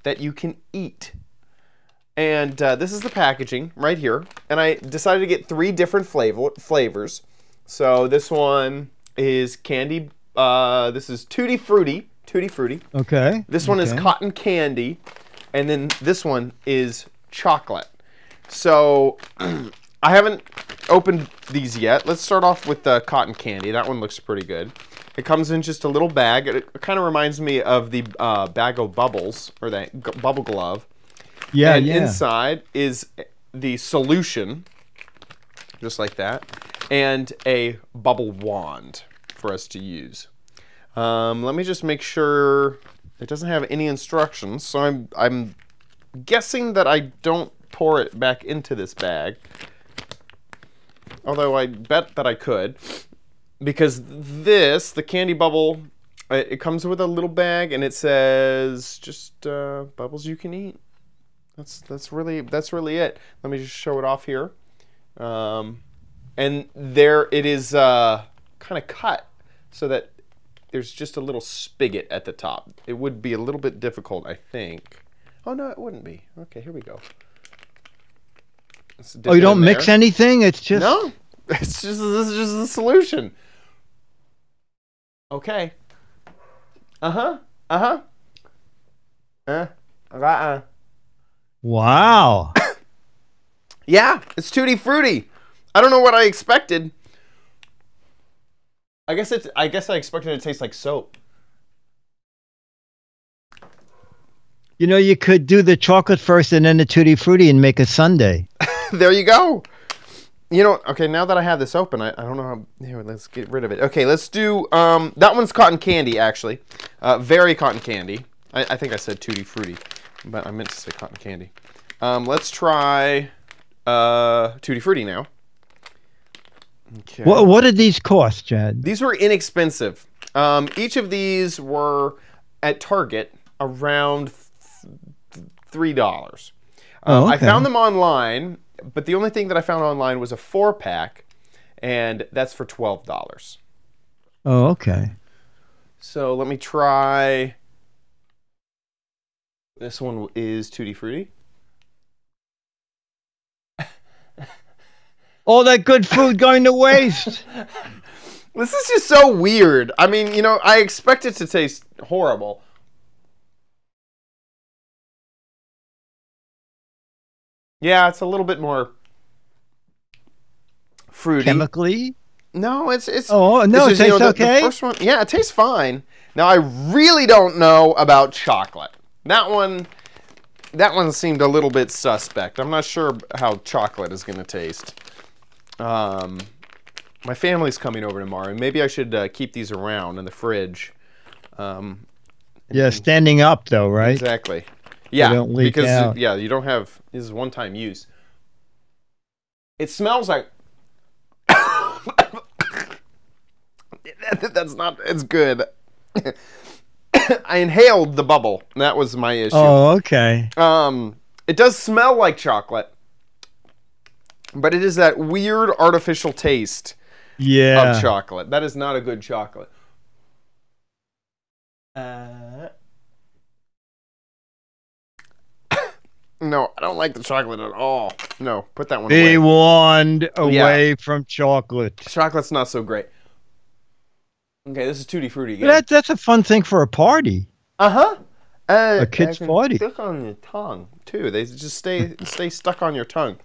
that you can eat. And this is the packaging right here. And I decided to get 3 different flavors. So this one is candy. This is Tutti Frutti. Tutti Frutti. Okay. This one is cotton candy. And then this one is chocolate. So I haven't opened these yet. Let's start off with the cotton candy. That one looks pretty good. It comes in just a little bag. It kind of reminds me of the bag of bubbles, or that bubble glove. Yeah, and yeah. inside is the solution, just like that, and a bubble wand for us to use. Let me just make sure it doesn't have any instructions. So I'm guessing that I don't pour it back into this bag. Although I bet that I could, because the candy bubble, it comes with a little bag, and it says just bubbles you can eat. That's really it. Let me just show it off here, and there it is, kind of cut so that there's just a little spigot at the top. It would be a little bit difficult, I think. Oh no, it wouldn't be. Okay, here we go. Oh, you don't mix anything? It's just... No, this is just the solution. Okay. Wow. Yeah, it's Tutti Frutti. I don't know what I expected. I guess I expected it to taste like soap. You know, you could do the chocolate first and then the Tutti Frutti and make a sundae. There you go. You know, okay, now that I have this open, I don't know how... Here, let's get rid of it. Okay, let's do... that one's cotton candy, actually. Very cotton candy. I think I said Tutti Frutti, but I meant to say cotton candy. Let's try Tutti Frutti now. Okay. What did these cost, Chad? These were inexpensive. Each of these were, at Target, around $3. Oh, okay. I found them online, but the only thing that I found online was a 4-pack, and that's for $12. Oh, okay. So let me try. This one is Tutti Frutti. All that good food going to waste. This is just so weird. I mean, you know, I expect it to taste horrible. Yeah, it's a little bit more fruity. Chemically? No, it's Oh, no, it tastes okay? The first one, yeah, it tastes fine. Now, I really don't know about chocolate. That one seemed a little bit suspect. I'm not sure how chocolate is going to taste. My family's coming over tomorrow, and maybe I should keep these around in the fridge. Yeah, standing up though, right? Exactly. Yeah, they don't leak because out. yeah, you don't have, this is one-time use. It smells like That's not as good. I inhaled the bubble. That was my issue. Oh, okay. It does smell like chocolate, but it is that weird artificial taste of chocolate. That is not a good chocolate. No, I don't like the chocolate at all. No, put that one away. Be warned away from chocolate. Chocolate's not so great. Okay, this is Tutti Frutti again. That's a fun thing for a party. Uh-huh. A kid's party. Stick on your tongue, too. They just stay stuck on your tongue.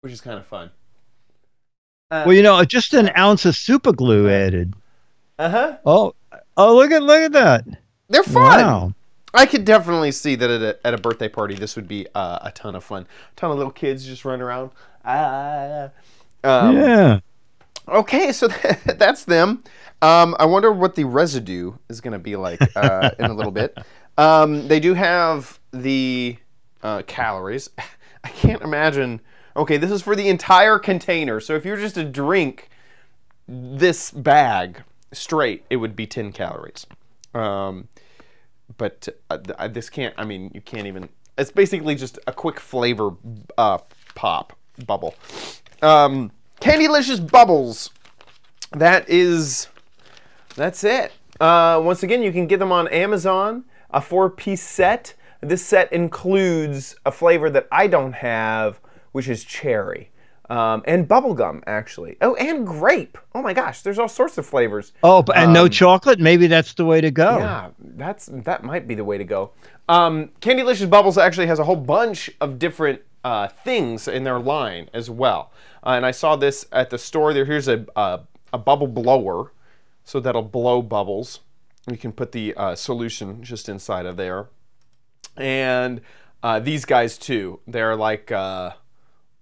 Which is kind of fun. Well, you know, just an ounce of super glue added. Uh-huh. Oh, look at that. They're fun. Wow. I could definitely see that at a birthday party, this would be a ton of fun. A ton of little kids just running around. Yeah. Okay, so that's them. I wonder what the residue is going to be like in a little bit. They do have the calories. I can't imagine. Okay, this is for the entire container. So if you were just to drink this bag straight, it would be 10 calories. But this can't, I mean, you can't even, it's basically just a quick flavor pop bubble. Candylicious Bubbles. That's it. Once again, you can get them on Amazon, a 4-piece set. This set includes a flavor that I don't have, which is cherry. And bubblegum, actually. Oh, and grape. Oh my gosh, there's all sorts of flavors. Oh, and no chocolate? Maybe that's the way to go. Yeah, that might be the way to go. Candylicious Bubbles actually has a whole bunch of different things in their line as well. And I saw this at the store. Here's a bubble blower, so that'll blow bubbles. You can put the solution just inside of there. And these guys too, they're like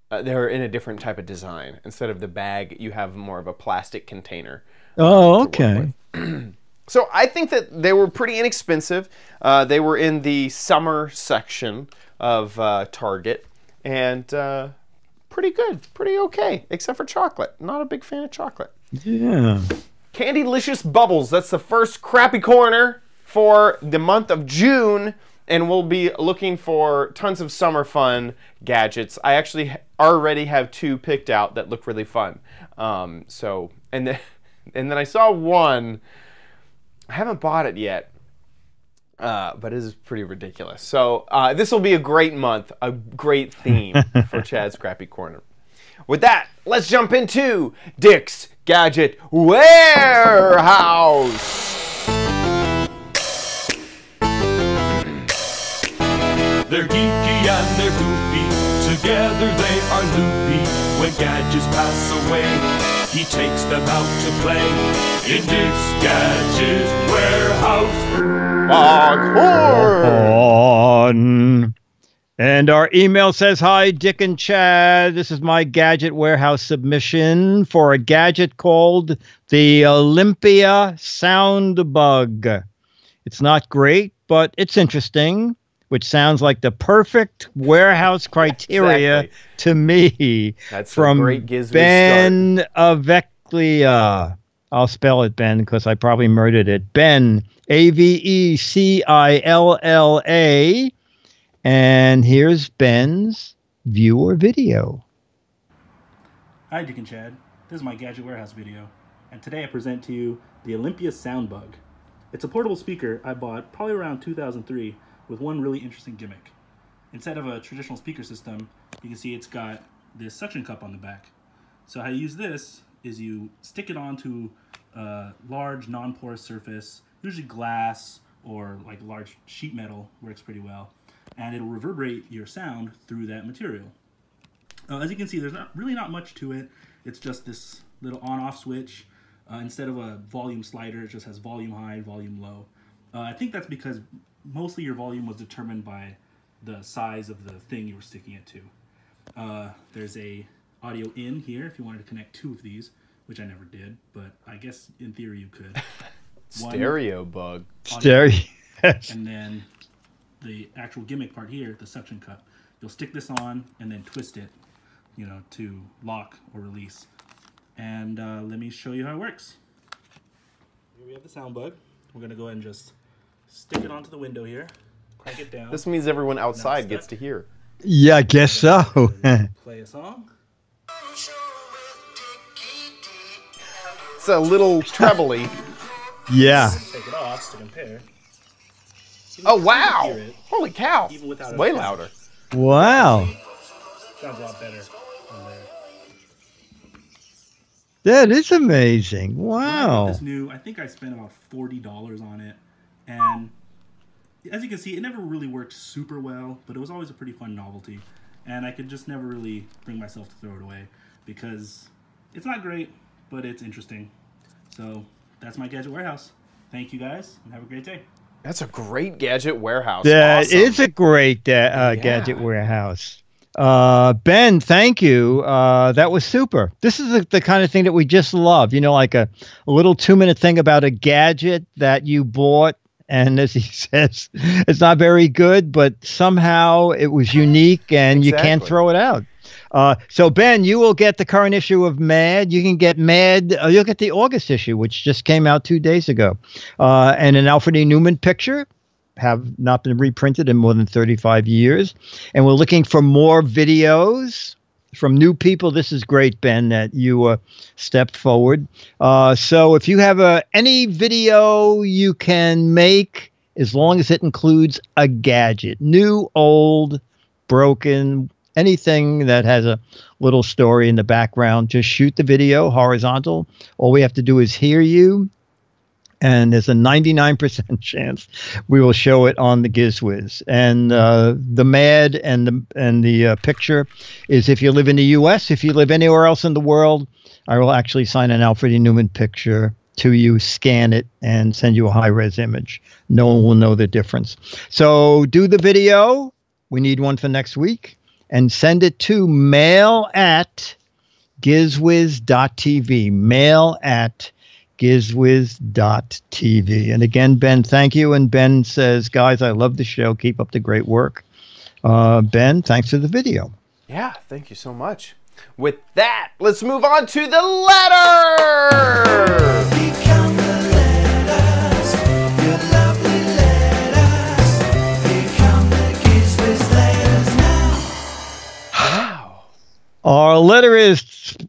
they're in a different type of design. Instead of the bag, you have more of a plastic container. Oh, okay. So I think that they were pretty inexpensive. They were in the summer section of Target, and pretty good, pretty okay, except for chocolate. Not a big fan of chocolate. Yeah. Candylicious Bubbles. That's the first crappy corner for the month of June, and we'll be looking for tons of summer fun gadgets. I actually already have 2 picked out that look really fun. And then I saw one. I haven't bought it yet, but it is pretty ridiculous. So this will be a great month, a great theme for Chad's Crappy Corner. With that, let's jump into Dick's Gadget Warehouse. They're geeky and they're goofy, together they are loopy. When gadgets pass away, he takes them out to play in Dick's Gadget Warehouse. And our email says, "Hi, Dick and Chad. This is my Gadget Warehouse submission for a gadget called the Olympia Sound Bug. It's not great, but it's interesting, which sounds like the perfect warehouse criteria to me." That's from a great Giz Wiz Ben Aveclia. I'll spell it, Ben, because I probably murdered it. Ben, Avecilla. And here's Ben's viewer video. Hi, Dick and Chad. This is my Gadget Warehouse video, and today I present to you the Olympia Sound Bug. It's a portable speaker I bought probably around 2003 with one really interesting gimmick. Instead of a traditional speaker system, you can see it's got this suction cup on the back. So how you use this is you stick it onto a large non-porous surface, usually glass or like large sheet metal works pretty well, and it'll reverberate your sound through that material. As you can see, there's really not much to it. It's just this little on-off switch. Instead of a volume slider, it just has volume high, volume low. I think that's because mostly your volume was determined by the size of the thing you were sticking it to. There's a audio in here if you wanted to connect 2 of these, which I never did, but I guess in theory you could. Stereo bug. Stereo. And then the actual gimmick part here, the suction cup. You'll stick this on and then twist it, you know, to lock or release. And let me show you how it works. Here we have the sound bug. We're going to go ahead and just stick it onto the window here. Crank it down. This means everyone outside gets to hear. Yeah, I guess so. Play a song. It's a little trebly. Yeah. Take it off to compare. Oh, wow. Holy cow. Even without It's way louder. Wow. Sounds a lot better on there. That is amazing. Wow. This new, I think I spent about $40 on it. And as you can see, it never really worked super well, but it was always a pretty fun novelty. And I could just never really bring myself to throw it away because it's not great, but it's interesting. So that's my gadget warehouse. Thank you guys, and have a great day. That's a great gadget warehouse. That Awesome. is a great gadget warehouse. Ben, thank you. That was super. This is the kind of thing that we just love. You know, like a little 2-minute thing about a gadget that you bought. And as he says, it's not very good, but somehow it was unique and you can't throw it out. So, Ben, you will get the current issue of Mad. You can get Mad. You'll get the August issue, which just came out 2 days ago. And an Alfred E. Newman picture. Have not been reprinted in more than 35 years. And we're looking for more videos from new people. This is great, Ben, that you stepped forward. So if you have any video you can make, as long as it includes a gadget, new, old, broken, anything that has a little story in the background, just shoot the video horizontal. All we have to do is hear you. And there's a 99% chance we will show it on the Giz Wiz. And the Mad and the picture is if you live in the U.S. If you live anywhere else in the world, I will actually sign an Alfred E. Newman picture to you, scan it, and send you a high-res image. No one will know the difference. So do the video. We need one for next week. And send it to mail@gizwiz.tv. Mail@gizwiz.tv. And again, Ben, thank you. And Ben says, guys, I love the show. Keep up the great work. Ben, thanks for the video. Yeah, thank you so much. With that, let's move on to the letter. Become the letters, your lovely letters. Become the Giz Wiz letters now. Wow. Our letter is,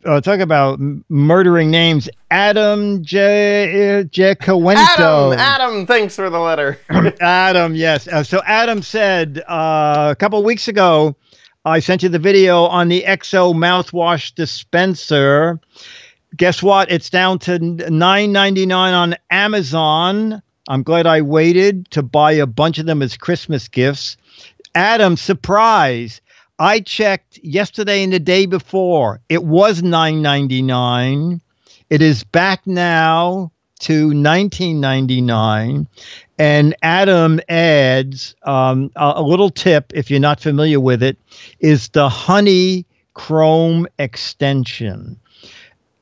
talk about murdering names, Adam Jekawento. Adam, thanks for the letter. Adam, yes. So Adam said a couple of weeks ago, I sent you the video on the XO mouthwash dispenser. Guess what? It's down to $9.99 on Amazon. I'm glad I waited to buy a bunch of them as Christmas gifts. Adam, surprise. I checked yesterday and the day before. It was $9.99. It is back now to $19.99. And Adam adds a little tip, if you're not familiar with it, is the Honey Chrome extension.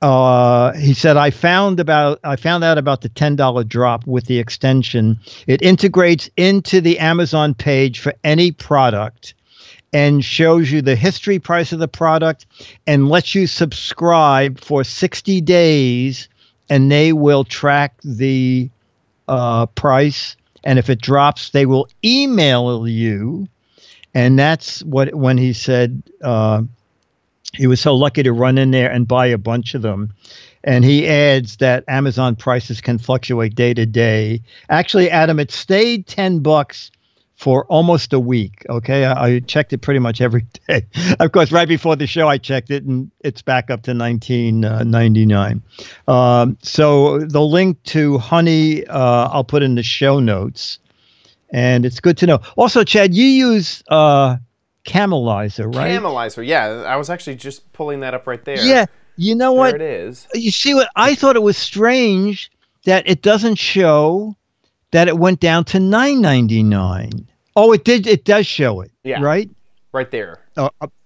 He said, I found out about the $10 drop with the extension. It integrates into the Amazon page for any product and shows you the history price of the product and lets you subscribe for 60 days, and they will track the price. And if it drops, they will email you. And that's when he said he was so lucky to run in there and buy a bunch of them. And he adds that Amazon prices can fluctuate day to day. Actually, Adam, it stayed $10 for almost a week. Okay, I checked it pretty much every day. Of course, right before the show, I checked it, and it's back up to $19.99. So the link to Honey, I'll put in the show notes, and it's good to know. Also, Chad, you use Camelizer, right? Camelizer, yeah. I was actually just pulling that up right there. Yeah, you know what? There it is. You see what? I thought it was strange that it doesn't show that it went down to $9.99. Oh, it did. It does show it. Yeah. Right. Right there.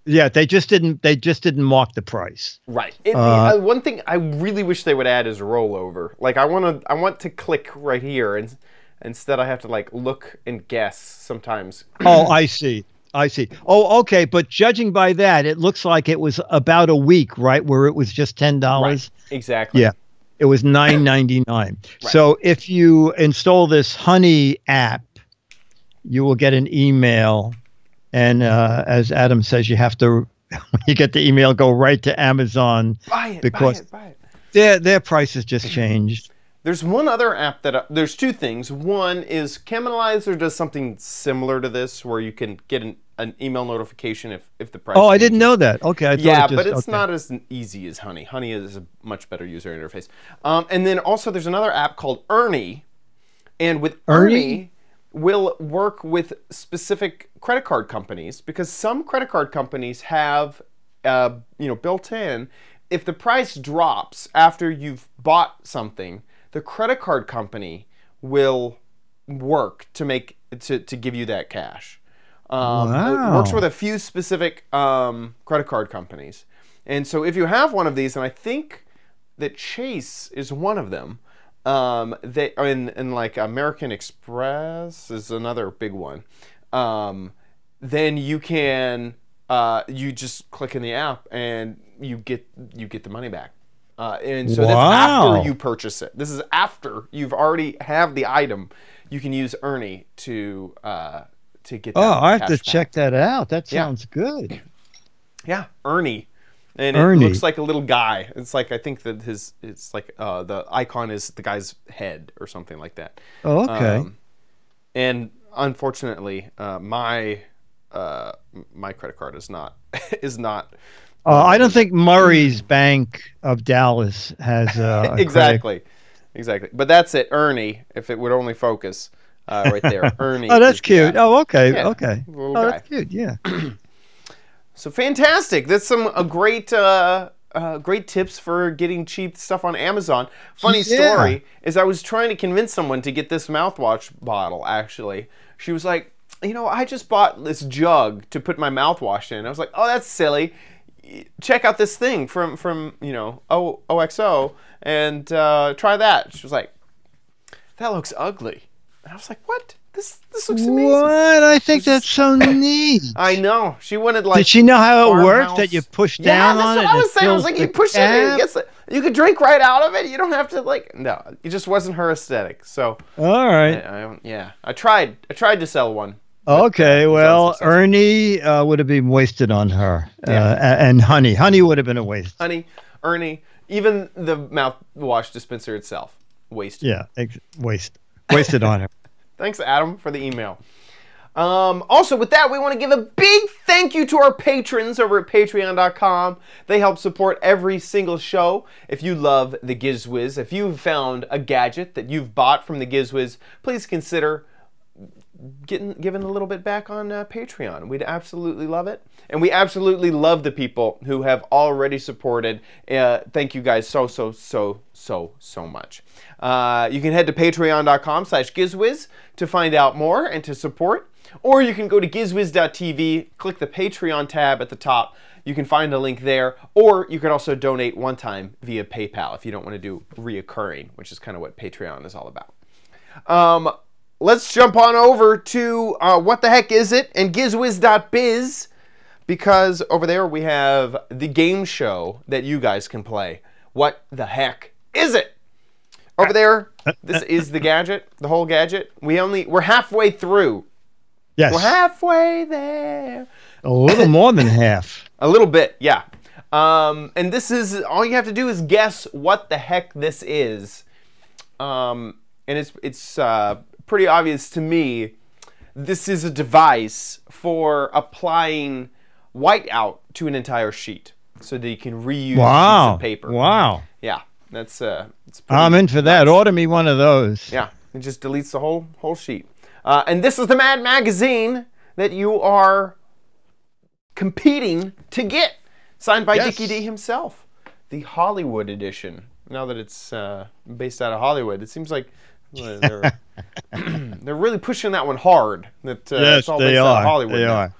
Yeah. They just didn't mark the price. Right. One thing I really wish they would add is rollover. Like I want to click right here, and instead I have to like look and guess sometimes. Oh, I see. I see. Oh, okay. But judging by that, it looks like it was about a week, right, where it was just $10. Right. Exactly. Yeah, it was $9.99. Right. So if you install this Honey app, you will get an email, and as Adam says, you have to when you get the email, go right to Amazon. Buy it. Because buy it. Their prices just changed. There's one other app that there's two things. One is Camelizer does something similar to this, where you can get an email notification if the price. Oh, I didn't know that. Okay, but it's not as easy as Honey. Honey is a much better user interface. And then also there's another app called Ernie, and with Ernie will work with specific credit card companies, because some credit card companies have built in, if the price drops after you've bought something, the credit card company will work to give you that cash. It works with a few specific credit card companies. And so if you have one of these, and I think that Chase is one of them, they and like American Express is another big one. Then you can you just click in the app and you get the money back. And so that's after you purchase it. This is after you've already have the item. You can use Ernie to get that. Oh, I have to check that out. That sounds good. Yeah, Ernie. And Ernie. It looks like a little guy. It's like, I think that it's like the icon is the guy's head or something like that. Oh, okay. And unfortunately, my credit card is not I don't think Murray's Bank of Dallas has exactly. But that's it, Ernie. If it would only focus right there, Ernie. Oh, that's cute. Oh, okay, yeah, okay. Oh, that's cute. Yeah. So fantastic. That's some great great tips for getting cheap stuff on Amazon. Funny story is I was trying to convince someone to get this mouthwash bottle. Actually, she was like, I just bought this jug to put my mouthwash in. I was like, oh, that's silly. Check out this thing from OXO and try that. She was like, that looks ugly. And I was like, what? This looks amazing. What? I think that's so neat. I know. She wanted like. Did she know how it works? That you push down on it? Yeah, that's what I was saying. I was like, you push it, and it gets it. You could drink right out of it. You don't have to No, it just wasn't her aesthetic. So. All right. I tried to sell one. Okay, well, Ernie would have been wasted on her, and Honey would have been a waste. Honey, Ernie, even the mouthwash dispenser itself, wasted. Yeah, wasted on her. Thanks, Adam, for the email. Also, with that, we want to give a big thank you to our patrons over at patreon.com. They help support every single show. If you love the Giz Wiz, if you've found a gadget that you've bought from the Giz Wiz, please consider giving a little bit back on Patreon. We'd absolutely love it. And we absolutely love the people who have already supported. Thank you guys so much. You can head to patreon.com/GizWiz to find out more and to support. Or you can go to gizwiz.tv, click the Patreon tab at the top. You can find a link there. Or you can also donate one time via PayPal if you don't want to do reoccurring, which is kind of what Patreon is all about. Let's jump on over to What the Heck Is It and gizwiz.biz, because over there we have the game show that you guys can play. What the heck is it? Over there, this is the gadget, the whole gadget. We're halfway through. Yes. We're halfway there. A little more than half. A little bit, yeah. And this is, all you have to do is guess what the heck this is. And it's pretty obvious to me. This is a device for applying whiteout to an entire sheet so that you can reuse sheets of paper. Wow. Yeah, that's I'm in for that. Order me one of those. Yeah, it just deletes the whole sheet. And this is the Mad Magazine that you are competing to get, signed by Dickie D himself, the Hollywood edition. Now that it's based out of Hollywood, it seems like they're really pushing that one hard. That it's all based out of Hollywood. They are.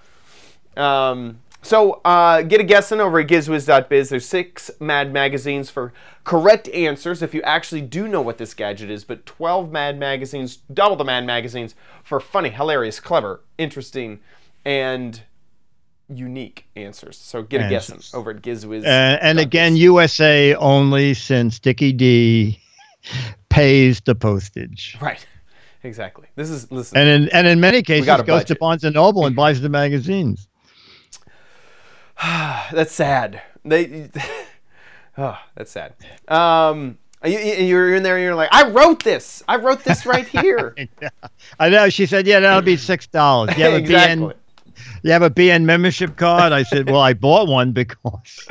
So get a guess in over at gizwiz.biz. There's 6 Mad Magazines for correct answers if you actually do know what this gadget is, but 12 Mad Magazines, double the Mad Magazines for funny, hilarious, clever, interesting and unique answers. So get a guessing over at Giz Wiz. And again, USA only, since Dickie D pays the postage. Right. Exactly. This is listen. And in many cases goes to Barnes and Noble and buys the magazines. That's sad. That's sad. You're in there and you're like, I wrote this right here. I know. She said, yeah, that'll be $6. You have exactly. You have a BN membership card? I said, well, I bought one because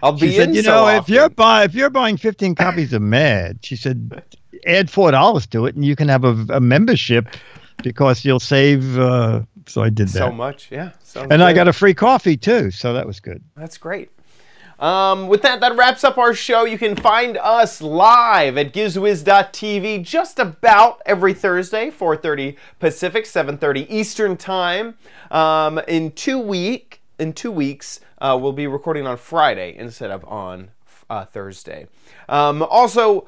I'll be she said, in. you know, if you're buying 15 copies of Mad, she said, add $4 to it and you can have a membership because you'll save. So I did that. So much, yeah. And I got a free coffee too, so that was good. That's great. With that wraps up our show. You can find us live at gizwiz.tv just about every Thursday, 4:30 Pacific, 7:30 Eastern Time. In 2 weeks, we'll be recording on Friday instead of on Thursday. Also,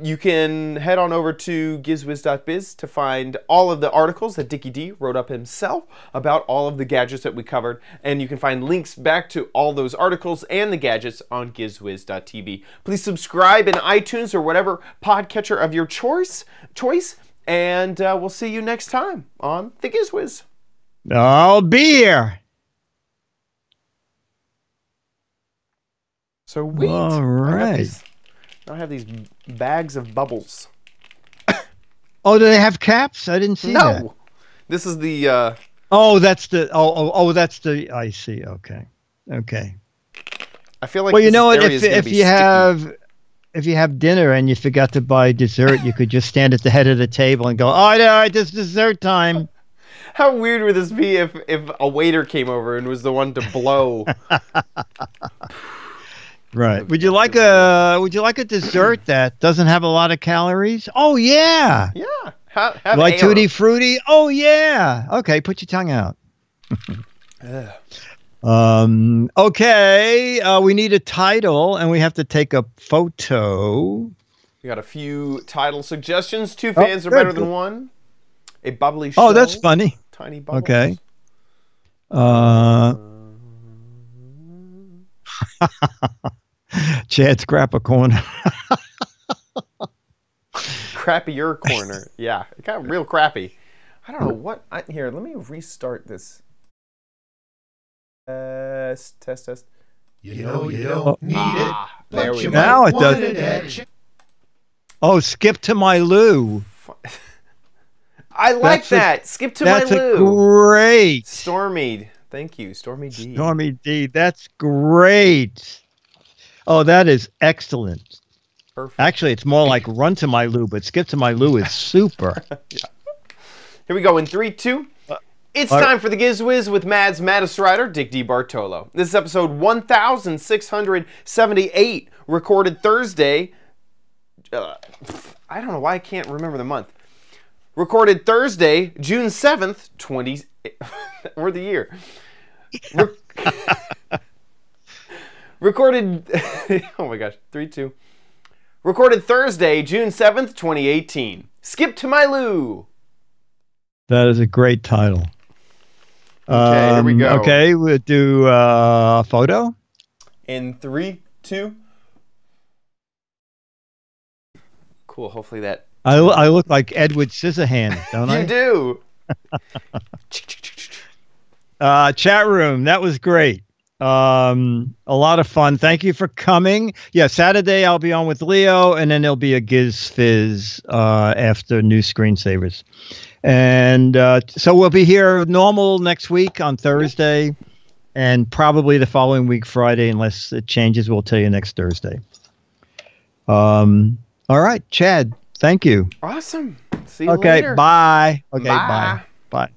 you can head on over to gizwiz.biz to find all of the articles that Dickie D wrote up himself about all of the gadgets that we covered, and you can find links back to all those articles and the gadgets on gizwiz.tv. Please subscribe in iTunes or whatever podcatcher of your choice, and we'll see you next time on the Giz Wiz. I'll be here. So wait. All right. I have these bags of bubbles. Oh, do they have caps? I didn't see that. No. This is the Oh, that's the that's the I see. Okay. Okay. I feel like well, you know what, if you have dinner and you forgot to buy dessert, you could just stand at the head of the table and go, "All right, it's dessert time." How weird would this be if a waiter came over and was the one to blow? Right. Would you like a dessert that doesn't have a lot of calories? Oh yeah. Yeah. Have like air. Tutti Frutti? Oh yeah. Okay, put your tongue out. Okay. We need a title and we have to take a photo. We got a few title suggestions. Two fans are better than one. A bubbly show. Oh, that's funny. Tiny bubbles. Okay. Chad's Crapper Corner. Crappier corner. Yeah, it got real crappy. I don't know what. Here, let me restart this. Test. You know you don't need it. There we go. Now it does. Oh, Skip to My Lou. I like that. Skip to My Lou. That's great. Stormy. Thank you, Stormy D. Stormy D. That's great. Oh, that is excellent. Perfect. Actually, it's more like Run to My Lou, but Skip to My Lou is super. Yeah. Here we go in 3, 2. It's time for the Giz Wiz with Mad's Maddest Writer, Dick D. Bartolo. This is episode 1678, recorded Thursday. I don't know why I can't remember the month. Recorded Thursday, June 7th, or the year. Recorded, oh my gosh, 3, 2. Recorded Thursday, June 7th, 2018. Skip to My Lou. That is a great title. Okay, here we go. Okay, we'll do a photo. In 3, 2. Cool, hopefully that... I look like Edward Scissorhands, don't I? You do. Chat room, that was great. A lot of fun. Thank you for coming. Yeah, Saturday I'll be on with Leo, and then there'll be a Giz Fizz after New Screensavers. And so we'll be here normal next week on Thursday, and probably the following week Friday, unless it changes. We'll tell you next Thursday. All right, Chad. Thank you. Awesome. See you later. Bye. Okay, bye. Bye.